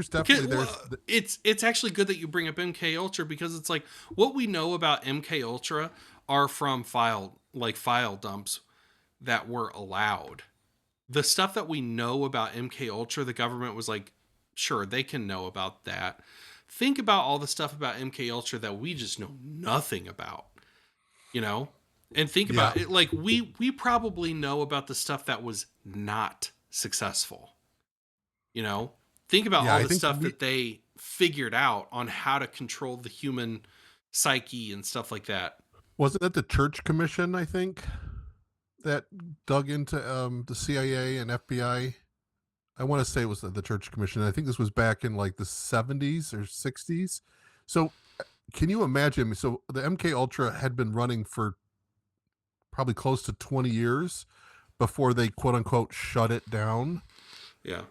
definitely It's actually good that you bring up MK Ultra, because it's like, what we know about MK Ultra are from file dumps that were allowed. The stuff that we know about MK Ultra, the government was like, sure, they can know about that. Think about all the stuff about MK Ultra that we just know nothing about, you know? And think Yeah. about it, like we probably know about the stuff that was not successful. You know? Think about Yeah, all I the think stuff that they figured out on how to control the human psyche and stuff like that. wasn't it the Church Commission, I think, that dug into the CIA and FBI. I want to say it was the Church Commission. I think this was back in like the 70s or 60s. So can you imagine? So the MK Ultra had been running for probably close to 20 years before they quote unquote shut it down, Yeah.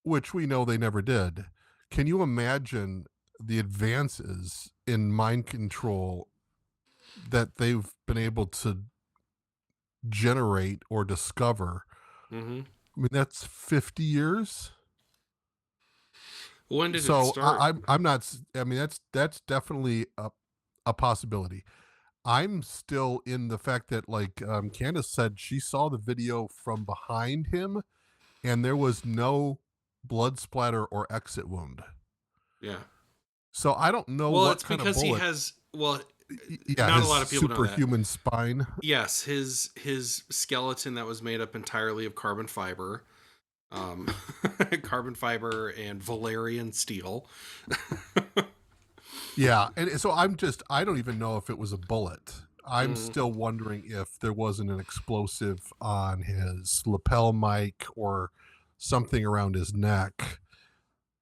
which we know they never did. Can you imagine the advances in mind control that they've been able to generate or discover? Mm-hmm. I mean, that's 50 years. When did it So start? I'm not. I mean, that's definitely a possibility. I'm still in the fact that like Candace said, she saw the video from behind him, and there was no blood splatter or exit wound. Yeah. So I don't know Well, what it's kind of because he bullet. has, well, Yeah, not a his lot of people know that. superhuman spine. Yes, his skeleton that was made up entirely of carbon fiber, um, carbon fiber and Valerian steel. Yeah, and so I don't even know if it was a bullet. I'm Mm, still wondering if there wasn't an explosive on his lapel mic or something around his neck,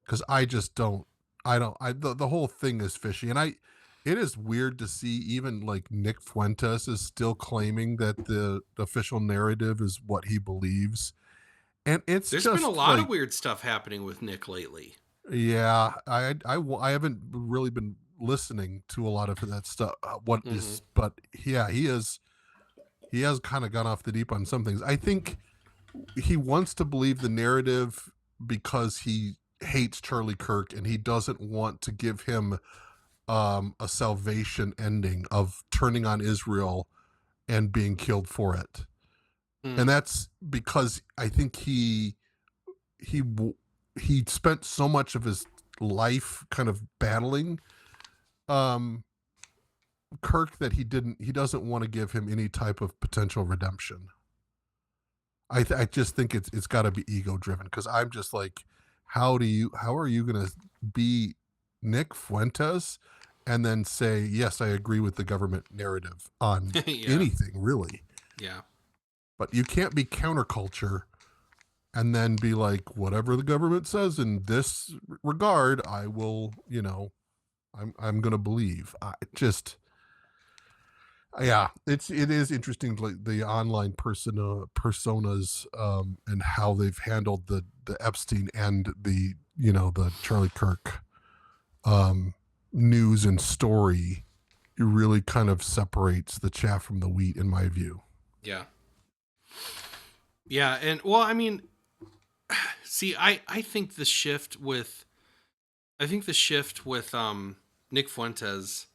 because I just don't. The whole thing is fishy, and it is weird to see even like Nick Fuentes is still claiming that the official narrative is what he believes, and it's there's been a just lot of like, weird stuff happening with Nick lately. yeah, I haven't really been listening to a lot of that stuff. What Mm-hmm. is, but yeah, he has kind of gone off the deep on some things. I think he wants to believe the narrative because he hates Charlie Kirk and he doesn't want to give him a salvation ending of turning on Israel and being killed for it. And Mm. that's because I think he he spent so much of his life kind of battling um Kirk that he doesn't want to give him any type of potential redemption. I just think it's got to be ego driven, because I'm just like, how are you going to be Nick Fuentes and then say yes, I agree with the government narrative on Yeah. anything really, Yeah. but you can't be counterculture and then be like, whatever the government says in this regard, I will, I'm going to believe. I just, yeah, it is interesting, like the online personas, and how they've handled the Epstein and the, the Charlie Kirk um news and story. It really kind of separates the chaff from the wheat, in my view. Yeah. Yeah. And well, I mean, see, I think the shift with, Nick Fuentes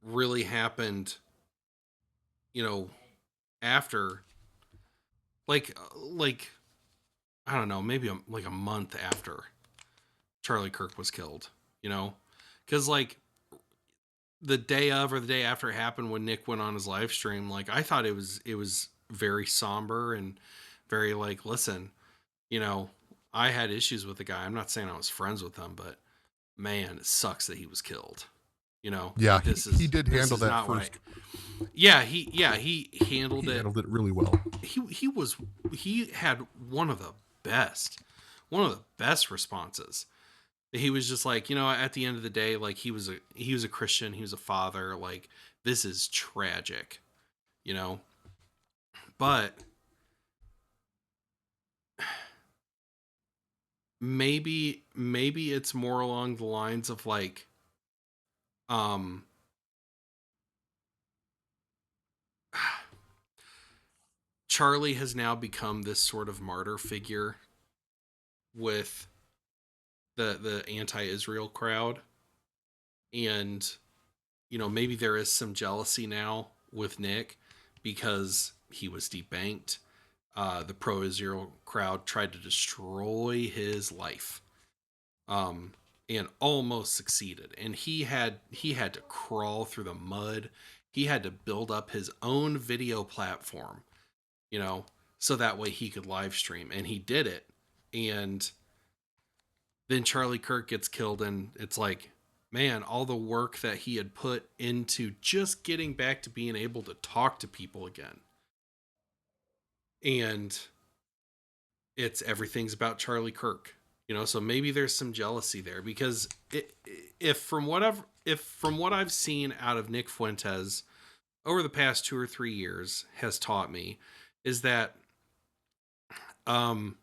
really happened, you know, after, like I don't know, maybe like a month after Charlie Kirk was killed, you know? Cuz like the day of or the day after it happened when Nick went on his live stream, like I thought it was very somber and very like, listen, you know, I had issues with the guy. I'm not saying I was friends with him, but man, it sucks that he was killed. You know, Yeah, like he did this handle is that not what I. first. He handled He it. handled it really well. He was he had best one of the best responses. He was just like, you know, at the end of the day, like he was a Christian, he was a father, like this is tragic, you know. But maybe it's more along the lines of like um Charlie has now become this sort of martyr figure with the anti-Israel crowd, and you know maybe there is some jealousy now with Nick because he was debanked. The pro-Israel crowd tried to destroy his life, um, and almost succeeded. And he had to crawl through the mud. He had to build up his own video platform, you know, so that way he could live stream, and he did it. And then Charlie Kirk gets killed, and it's like, man, all the work that he had put into just getting back to being able to talk to people again. And it's everything's about Charlie Kirk, you know, so maybe there's some jealousy there, because if from what I've seen out of Nick Fuentes over the past 2 or 3 years has taught me, is that um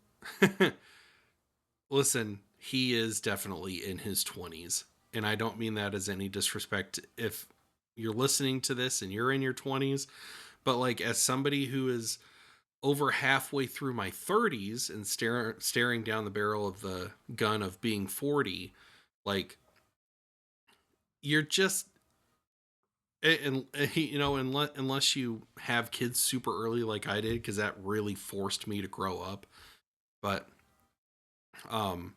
listen, he is definitely in his 20s, and I don't mean that as any disrespect if you're listening to this and you're in your 20s, but like, as somebody who is over halfway through my 30s and staring down the barrel of the gun of being 40, like, you're just, and you know, unless you have kids super early like I did, because that really forced me to grow up. But um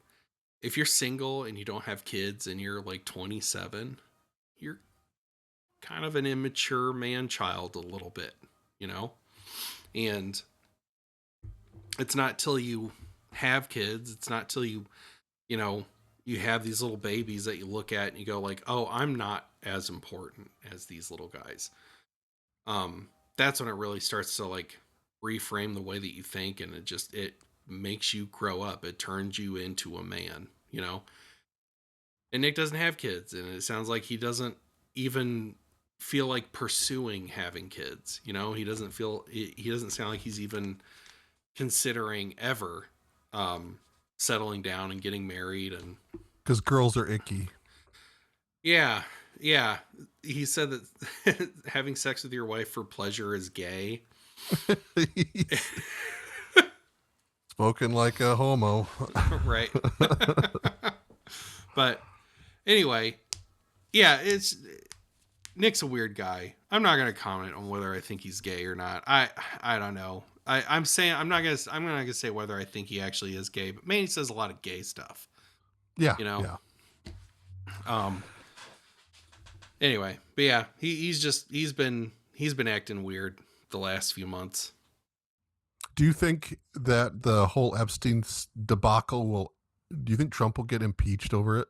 if you're single and you don't have kids and you're like 27, you're kind of an immature man child a little bit, you know. And it's not till you have kids, it's not till you know, you have these little babies that you look at and you go like, oh, I'm not as important as these little guys. That's when it really starts to like reframe the way that you think, and it makes you grow up. It turns you into a man, you know. And Nick doesn't have kids, and it sounds like he doesn't even feel like pursuing having kids, you know. He doesn't sound like he's even considering ever settling down and getting married. And Because girls are icky. yeah, yeah, he said that having sex with your wife for pleasure is gay. Spoken like a homo. Right. But anyway, yeah, it's Nick's a weird guy. I'm not gonna comment on whether I think he's gay or not. I don't know. I'm not gonna say whether I think he actually is gay, but man, he says a lot of gay stuff. Yeah, You know. yeah. Um. Anyway, but yeah, he's been acting weird the last few months. Do you think that the whole Epstein debacle will? Do you think Trump will get impeached over it?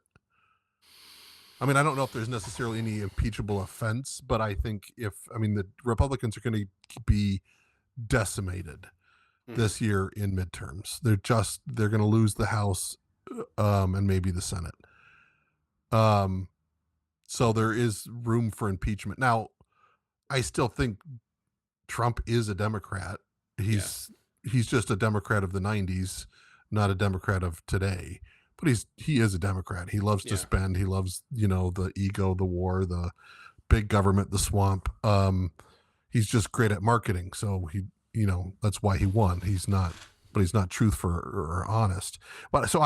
I mean, I don't know if there's necessarily any impeachable offense, but I think the Republicans are going to be decimated this year in midterms. They're going to lose the House, and maybe the Senate. So there is room for impeachment. Now, I still think Trump is a Democrat. He's just a Democrat of the 90s, not a Democrat of today. But he is a Democrat. He loves to spend. He loves, the ego, the war, the big government, the swamp. He's just great at marketing. So that's why he won. He's not truthful or honest. But so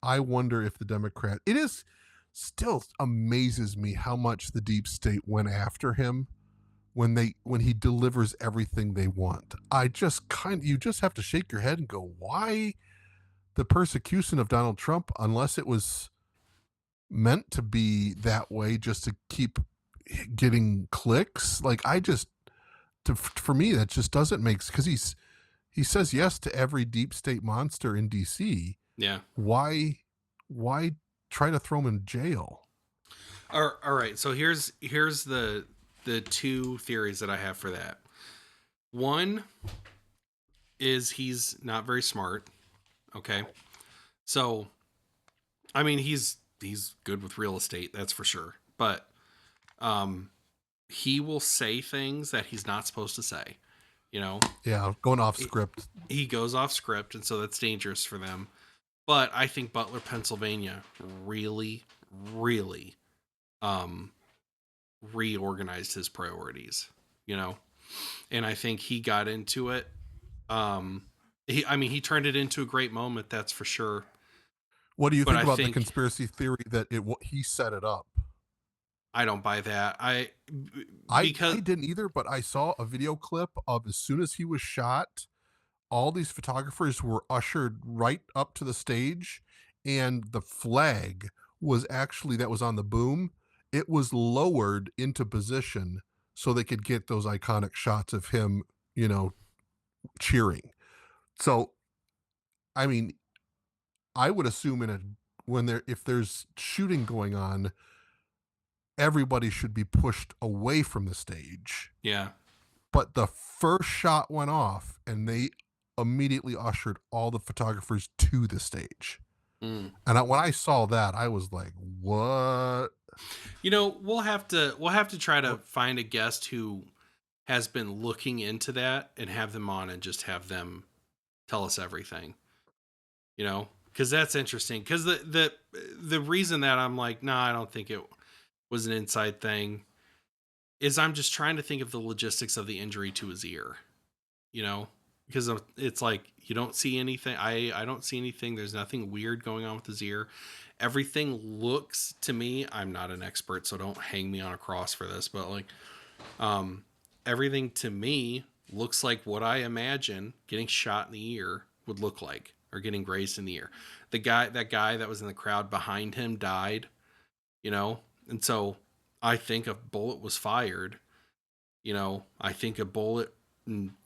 I wonder if the Democrat, it is still amazes me how much the deep state went after him when he delivers everything they want. You just have to shake your head and go, why the persecution of Donald Trump, unless it was meant to be that way just to keep getting clicks? Like, for me, that just doesn't make sense, because he says yes to every deep state monster in DC. Yeah. Why try to throw him in jail? All right. So here's the two theories that I have for that. One is he's not very smart. Okay. So, I mean, he's good with real estate, that's for sure. But he will say things that he's not supposed to say, you know? Yeah, going off script. He goes off script, and so that's dangerous for them. But I think Butler, Pennsylvania really, really reorganized his priorities, you know? And I think he got into it. He turned it into a great moment, that's for sure. What do you think about the conspiracy theory that he set it up? I don't buy that. I Because didn't either, but I saw a video clip of as soon as he was shot, all these photographers were ushered right up to the stage, and the flag was actually that was on the boom, it was lowered into position so they could get those iconic shots of him, you know, cheering. So, I mean, I would assume in a when there if there's shooting going on, everybody should be pushed away from the stage. yeah. But the first shot went off and they immediately ushered all the photographers to the stage. Mm. And when I saw that, I was like, "What?" You know, we'll have to try to find a guest who has been looking into that and have them on and just have them tell us everything. You know, because that's interesting. Because the reason that I'm like, no, I don't think it was an inside thing is I'm just trying to think of the logistics of the injury to his ear. You know, because it's like you don't see anything. I don't see anything. There's nothing weird going on with his ear. Everything looks to me. I'm not an expert, so don't hang me on a cross for this. But like, um, everything to me looks like what I imagine getting shot in the ear would look like, or getting grazed in the ear. That guy that was in the crowd behind him died. You know, and so I think a bullet was fired. You know, I think a bullet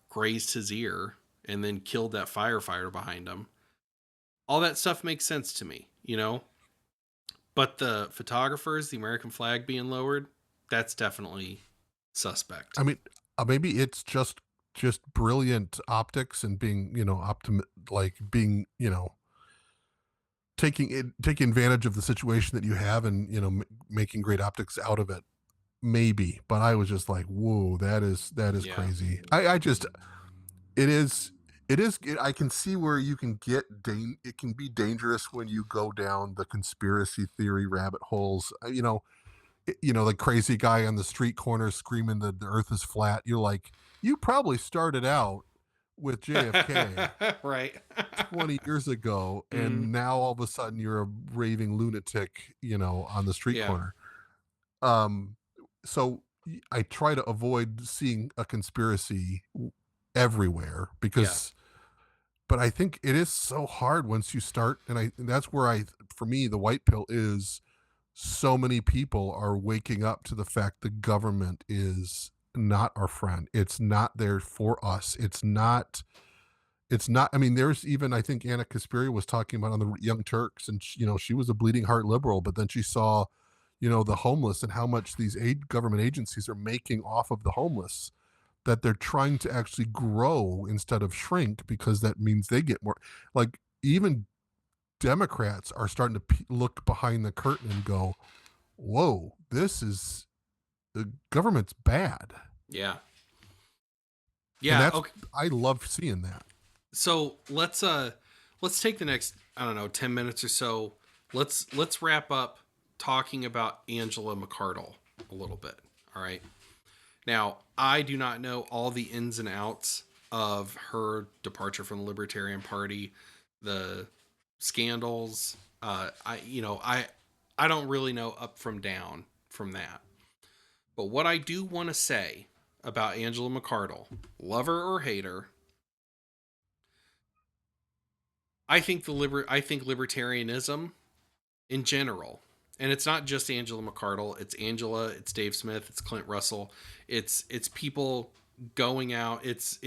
grazed his ear and then killed that firefighter behind him. All that stuff makes sense to me, you know? But the photographers, the American flag being lowered, that's definitely suspect. I mean, maybe it's just brilliant optics and being, like being, taking advantage of the situation that you have and, making great optics out of it. Maybe, but I was just like, "Whoa, that is Yeah. crazy." I just it is I can see where you can get it can be dangerous when you go down the conspiracy theory rabbit holes. The crazy guy on the street corner screaming that the earth is flat. You're like, you probably started out with JFK Right. 20 years ago Mm, and now all of a sudden you're a raving lunatic, on the street yeah. corner. Um, so I try to avoid seeing a conspiracy everywhere Yeah. but I think it is so hard once you start, and that's where for me, the white pill is so many people are waking up to the fact the government is not our friend. It's not there for us. It's not. I mean, there's even I think Anna Kasperi was talking about on the Young Turks, and she was a bleeding heart liberal, but then she saw, the homeless and how much these government agencies are making off of the homeless. That they're trying to actually grow instead of shrink because that means they get more. Like even Democrats are starting to look behind the curtain and go, "Whoa, the government's bad," Yeah. and Yeah. Okay. I love seeing that. So let's take the next, I don't know, 10 minutes or so. Let's wrap up talking about Angela McArdle a little bit. All right. Now, I do not know all the ins and outs of her departure from the Libertarian Party, the scandals. I don't really know up from down from that. But what I do want to say about Angela McArdle, lover or hater, I think libertarianism in general, and it's not just Angela McArdle, it's Angela, it's Dave Smith, it's Clint Russell, it's people going out, it's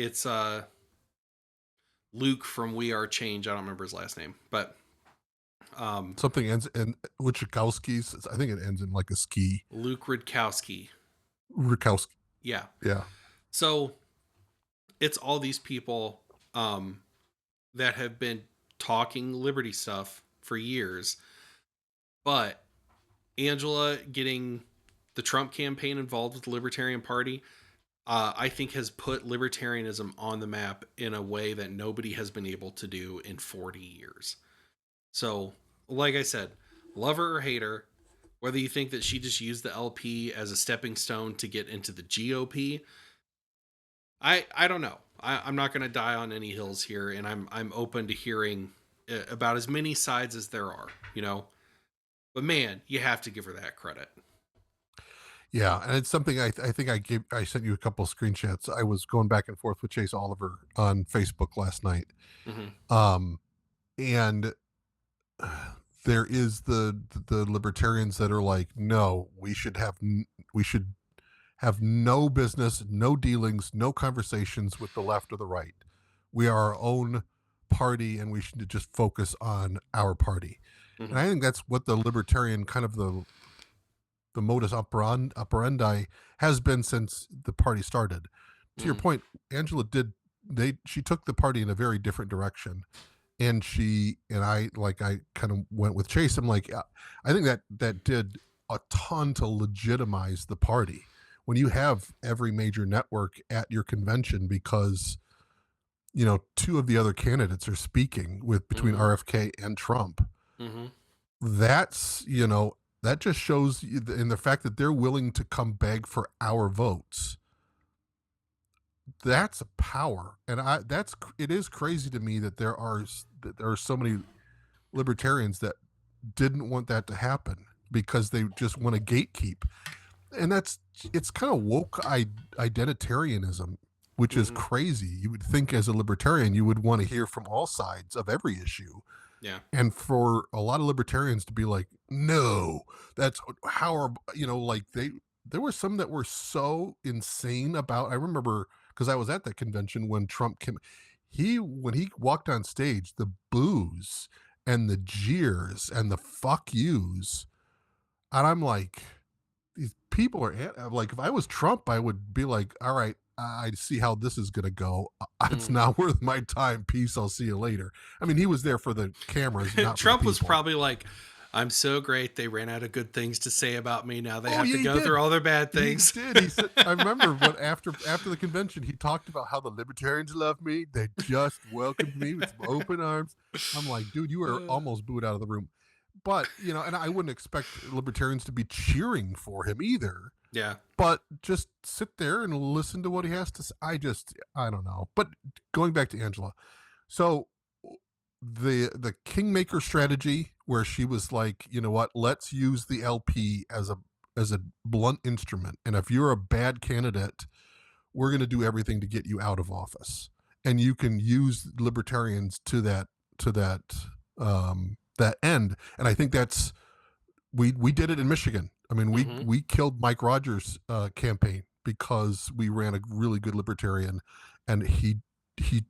Luke from We Are Change. I don't remember his last name, but Something ends in Wichikowski's. I think it ends in like a ski. Luke Rudkowski. Rukowski. Yeah. Yeah. So it's all these people that have been talking liberty stuff for years, but Angela getting the Trump campaign involved with the Libertarian Party, I think has put libertarianism on the map in a way that nobody has been able to do in 40 years. So, like I said, lover or hater, whether you think that she just used the LP as a stepping stone to get into the GOP, I don't know. I'm not going to die on any hills here, and I'm open to hearing about as many sides as there are, you know. But man, you have to give her that credit. Yeah, and it's something I think I sent you a couple of screenshots. I was going back and forth with Chase Oliver on Facebook last night. Hmm. Um, and there is the libertarians that are like, no, we should have no business, no dealings, no conversations with the left or the right. We are our own party, and we should just focus on our party. And Hmm. I think that's what the libertarian kind of the modus operandi has been since the party started. To your Hmm. point, Angela she took the party in a very different direction, and I kind of went with Chase. I'm like, I think that did a ton to legitimize the party when you have every major network at your convention, because two of the other candidates are speaking with between Hmm. RFK and Trump. Hmm. That's that just shows in the fact that they're willing to come beg for our votes. That's a power, and it is crazy to me that there are so many libertarians that didn't want that to happen because they just want to gatekeep. And it's kind of woke identitarianism, which is Hmm. crazy. You would think as a libertarian you would want to hear from all sides of every issue, Yeah. and for a lot of libertarians to be like, no, that's how are like there were some that were so insane about. I remember because I was at that convention when Trump came. When he walked on stage, the boos and the jeers and the fuck yous, and I'm like, these people are like, if I was Trump, I would be like, all right, I see how this is going to go. It's Hmm. not worth my time. Peace. I'll see you later. I mean, he was there for the cameras, not for the Trump was people. probably like, I'm so great. They ran out of good things to say about me. Now they Oh have yeah, to he go through did. all their bad He things. did. He said, I remember what after the convention, he talked about how the libertarians love me. They just welcomed me with open arms. I'm like, dude, you were almost booed out of the room. But and I wouldn't expect libertarians to be cheering for him either. Yeah. But just sit there and listen to what he has to say. I don't know. But going back to Angela, so the kingmaker strategy, where she was like, you know what, let's use the LP as a blunt instrument, and if you're a bad candidate, we're going to do everything to get you out of office, and you can use libertarians to that end. And I think that's we did it in Michigan. I mean, Hmm. we killed Mike Rogers' campaign because we ran a really good libertarian, and he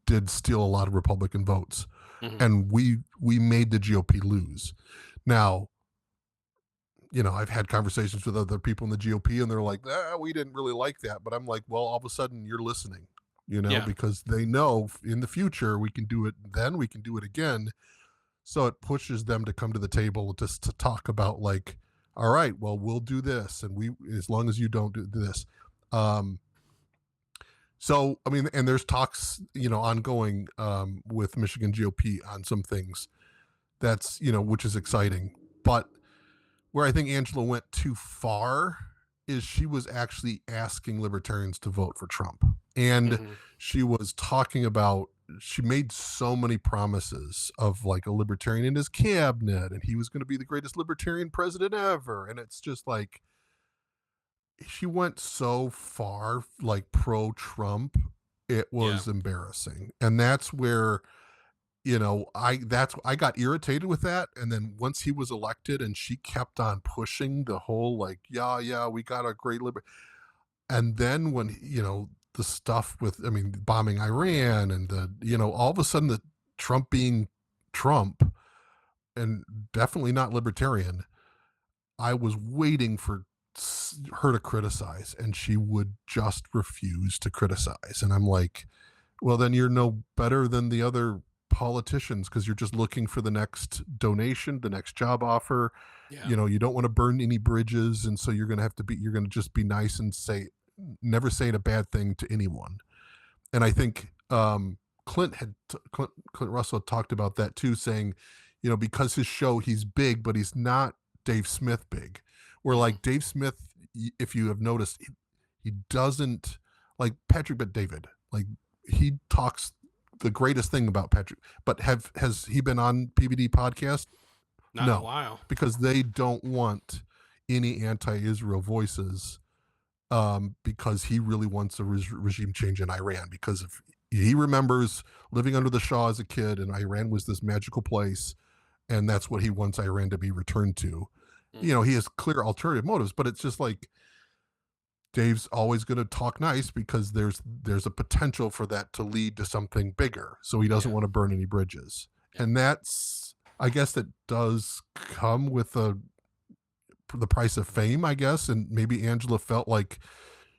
did steal a lot of Republican votes, Hmm. and we made the GOP lose. Now, I've had conversations with other people in the GOP, and they're like, we didn't really like that. But I'm like, well, all of a sudden you're listening, Yeah. because they know in the future we can do it. Then we can do it again. So it pushes them to come to the table just to talk about, like, all right, well, we'll do this, and as long as you don't do this. Um, so I mean, and there's talks, ongoing with Michigan GOP on some things. That's which is exciting. But where I think Angela went too far is she was actually asking libertarians to vote for Trump. And Hmm. she was talking about, she made so many promises of like a libertarian in his cabinet, and he was going to be the greatest libertarian president ever. And it's just like, she went so far like pro Trump, it Yeah. was embarrassing. And that's where I got irritated with that. And then once he was elected and she kept on pushing the whole, like, yeah, we got a great and then when the stuff with, I mean, bombing Iran, and all of a sudden the Trump being Trump, and definitely not libertarian, I was waiting for her to criticize, and she would just refuse to criticize. And I'm like, well, then you're no better than the other politicians, because you're just looking for the next donation, the next job offer. Yeah. You don't want to burn any bridges, and so you're going to just be nice and never saying a bad thing to anyone. And I think Clint Russell talked about that too, saying, because his show, he's big, but he's not Dave Smith big. Where Hmm. like Dave Smith, if you have noticed, he doesn't like Patrick, but David, like, he talks the greatest thing about Patrick. But has he been on PBD podcast? Not in a No, while. because they don't want any anti-Israel voices because he really wants a regime change in Iran because if he remembers living under the Shah as a kid and Iran was this magical place and that's what he wants Iran to be returned to. You know, Hmm. he has clear alternative motives, but it's just like Dave's always going to talk nice because there's a potential for that to lead to something bigger. So he doesn't Yeah. want to burn any bridges. Yeah. And that's I guess that does come with the price of fame, I guess, and maybe Angela felt like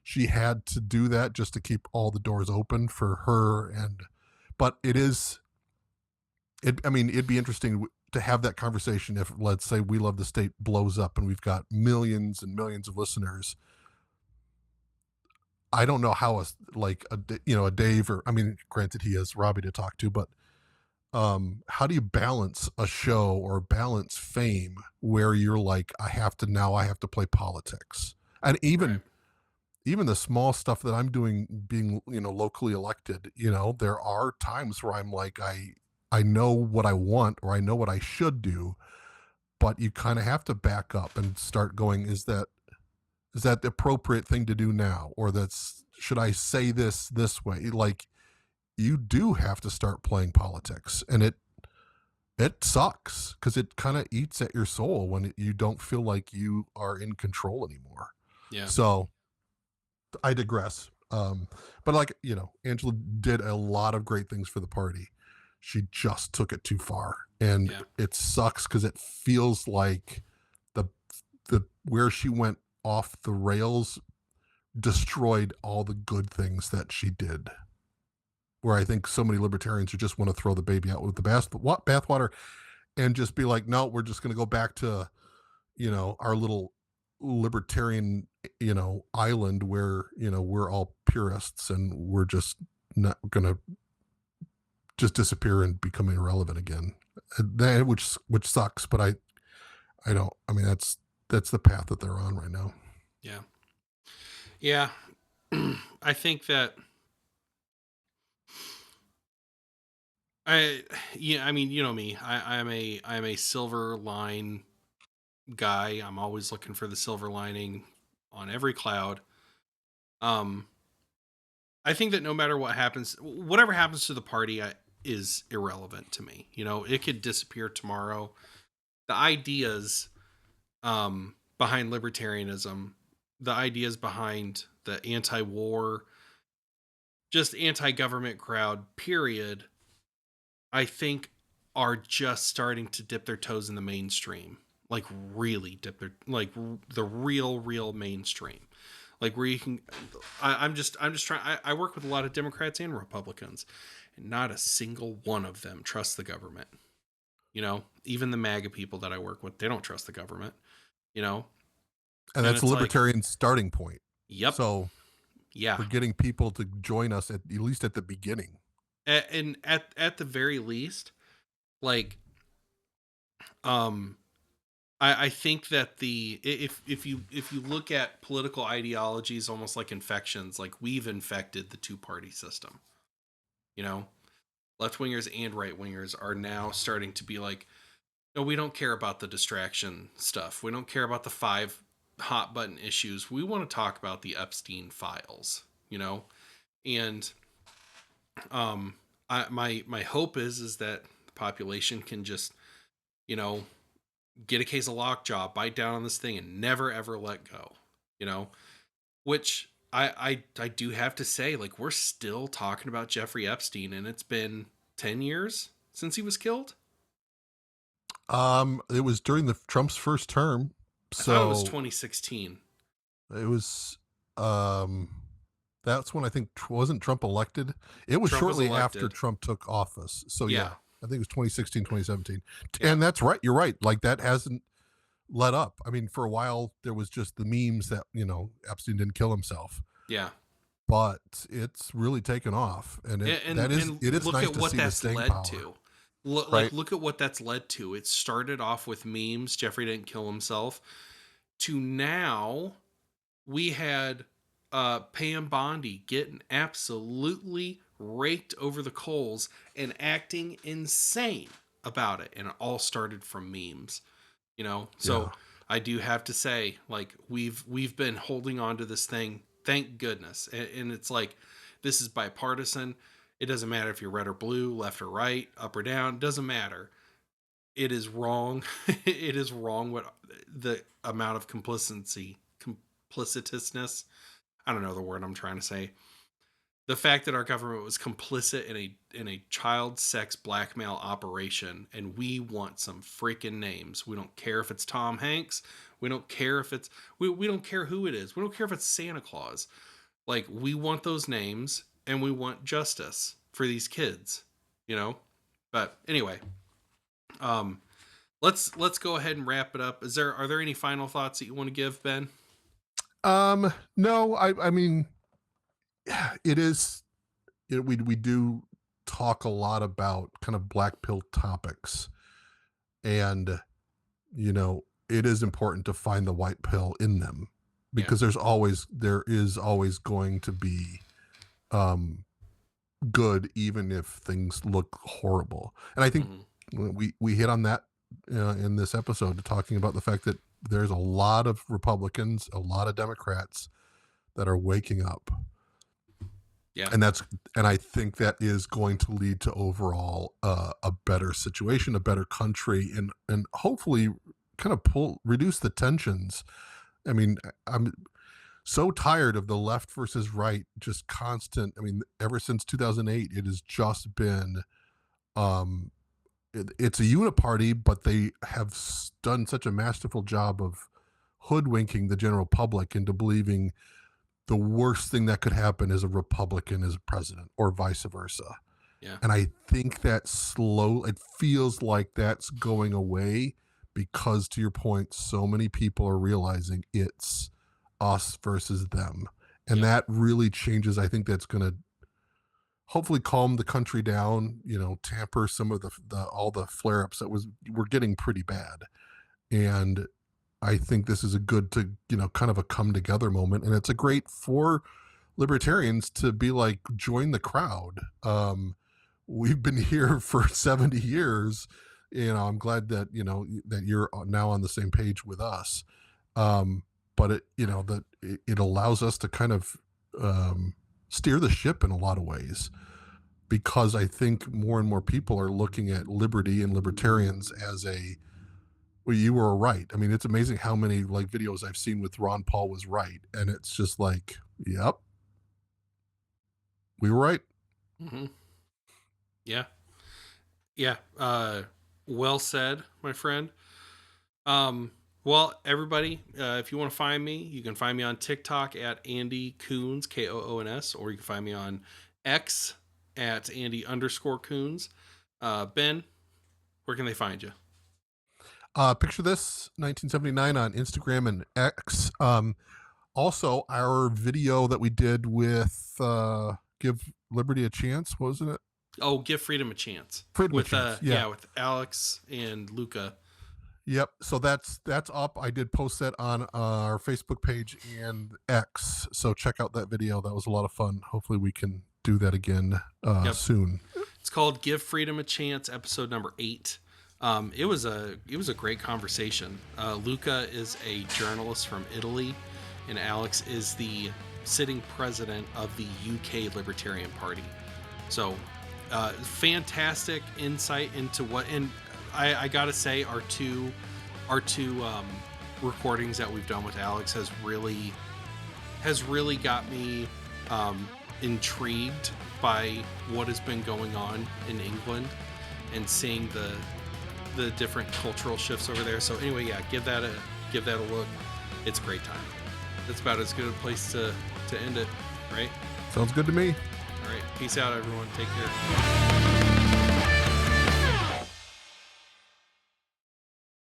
she had to do that just to keep all the doors open for her and but I mean, it'd be interesting to have that conversation if, let's say, We Love the State blows up and we've got millions and millions of listeners. I don't know how a Dave or I mean, granted he has Robbie to talk to, but how do you balance a show or balance fame where you're like, I have to play politics, and Right. even the small stuff that I'm doing, being locally elected, there are times where I'm like, I know what I want or I know what I should do, but you kind of have to back up and start going, is that the appropriate thing to do now, or that's should I say this way? Like you do have to start playing politics, and it sucks because it kind of eats at your soul when you don't feel like you are in control anymore. Yeah. So I digress. But like Angela did a lot of great things for the party. She just took it too far, and Yeah. it sucks because it feels like the the where she went off the rails destroyed all the good things that she did. Where I think so many libertarians who just want to throw the baby out with the bathwater and just be like, no, we're just going to go back to our little libertarian island where we're all purists and we're just not gonna just disappear and become irrelevant again. Which sucks, but I don't. I mean, that's the path that they're on right now. Yeah. Yeah. I think that I yeah, I mean, you know me. I'm a silver line guy. I'm always looking for the silver lining on every cloud. Um I think that no matter what happens, whatever happens to the party is irrelevant to me. You know, it could disappear tomorrow. The ideas behind libertarianism, the ideas behind the anti-war, just anti-government crowd, period, I think are just starting to dip their toes in the mainstream. Like really dip their the real mainstream. Like where you can I'm just trying I work with a lot of Democrats and Republicans, and not a single one of them trusts the government. You know, even the MAGA people that I work with, they don't trust the government, you know? And And that's a it's like, libertarian starting point. yep, So yeah. we're getting people to join us at least at the beginning. And at the very least, like um I think that if you look at political ideologies almost like infections, like we've infected the two party system. You know, left wingers and right wingers are now starting to be like, no, we don't care about the distraction stuff. We don't care about the five hot button issues. We want to talk about the Epstein files. You know, and my hope is that the population can just you know get a case of lockjaw, bite down on this thing, and never ever let go. You know, which I do have to say, like we're still talking about Jeffrey Epstein, and it's been 10 years since he was killed. It was during the Trump's first term, I thought it was so 2016. it was um that's when I think wasn't Trump elected. It was Trump was shortly after elected. Trump took office. So Yeah, yeah, I think it was 2016, 2017. yeah, And that's right. You're right. Like that hasn't let up. I mean, for a while there was just the memes that, Epstein didn't kill himself, yeah. but it's really taken off and And it is look nice at to what see the that's staying led power, to. right? Look at what that's led to. It started off with memes. Jeffrey didn't kill himself. To now, we had Pam Bondi getting absolutely raked over the coals and acting insane about it, and it all started from memes. You know, so Yeah. I do have to say, like, we've been holding on to this thing, thank goodness. And it's like, this is bipartisan. It doesn't matter if you're red or blue, left or right, up or down. It doesn't matter. It is wrong. It is wrong what the amount of complicitousness. I don't know the word I'm trying to say. The fact that our government was complicit in a child sex blackmail operation, and we want some freaking names. We don't care if it's Tom Hanks. We don't care if it's we don't care who it is. We don't care if it's Santa Claus. Like, we want those names, and we want justice for these kids, you know? But anyway, let's go ahead and wrap it up. Are there any final thoughts that you want to give, Ben? No, I mean, it is, we do talk a lot about kind of black pill topics, and it is important to find the white pill in them, because there is always going to be good, even if things look horrible. And I think we hit on that in this episode, talking about the fact that there's a lot of Republicans, a lot of Democrats that are waking up. Yeah. And I think that is going to lead to overall a better situation, a better country, and hopefully kind of reduce the tensions. I mean, I'm so tired of the left versus right, just constant. I mean, ever since 2008, it has just been, it's a uniparty, but they have done such a masterful job of hoodwinking the general public into believing the worst thing that could happen is a Republican as president, or vice versa. Yeah. And I think that it feels like that's going away, because, to your point, so many people are realizing it's us versus them. And that really changes. I think that's going to hopefully calm the country down, tamper some of all the flare-ups that were getting pretty bad. And I think this is a good to, kind of a come together moment. And it's a great for libertarians to be like, join the crowd. We've been here for 70 years. I'm glad that, that you're now on the same page with us. But it allows us to kind of steer the ship in a lot of ways, because I think more and more people are looking at liberty and libertarians as well, you were right. I mean, it's amazing how many videos I've seen with Ron Paul was right. And it's just like, yep, we were right. Mm-hmm. Yeah. Yeah. Well said, my friend. Well, everybody, if you want to find me, you can find me on TikTok at Andy Koons, Koons, or you can find me on X at Andy_Koons. Ben, where can they find you? Picture this, 1979 on Instagram and X. Also, our video that we did with Give Liberty a Chance, wasn't it? Oh, Give Freedom a Chance. With Alex and Luca. Yep. So that's up. I did post that on our Facebook page and X. So check out that video. That was a lot of fun. Hopefully we can do that again soon. It's called Give Freedom a Chance, episode number 8. It was a great conversation. Luca is a journalist from Italy, and Alex is the sitting president of the UK Libertarian Party. So, fantastic insight into what, and I gotta say, our two recordings that we've done with Alex has really got me intrigued by what has been going on in England and seeing the different cultural shifts over there. So anyway, yeah, give that a look. It's a great time. That's about as good a place to end it, right? Sounds good to me. All right, peace out, everyone. Take care.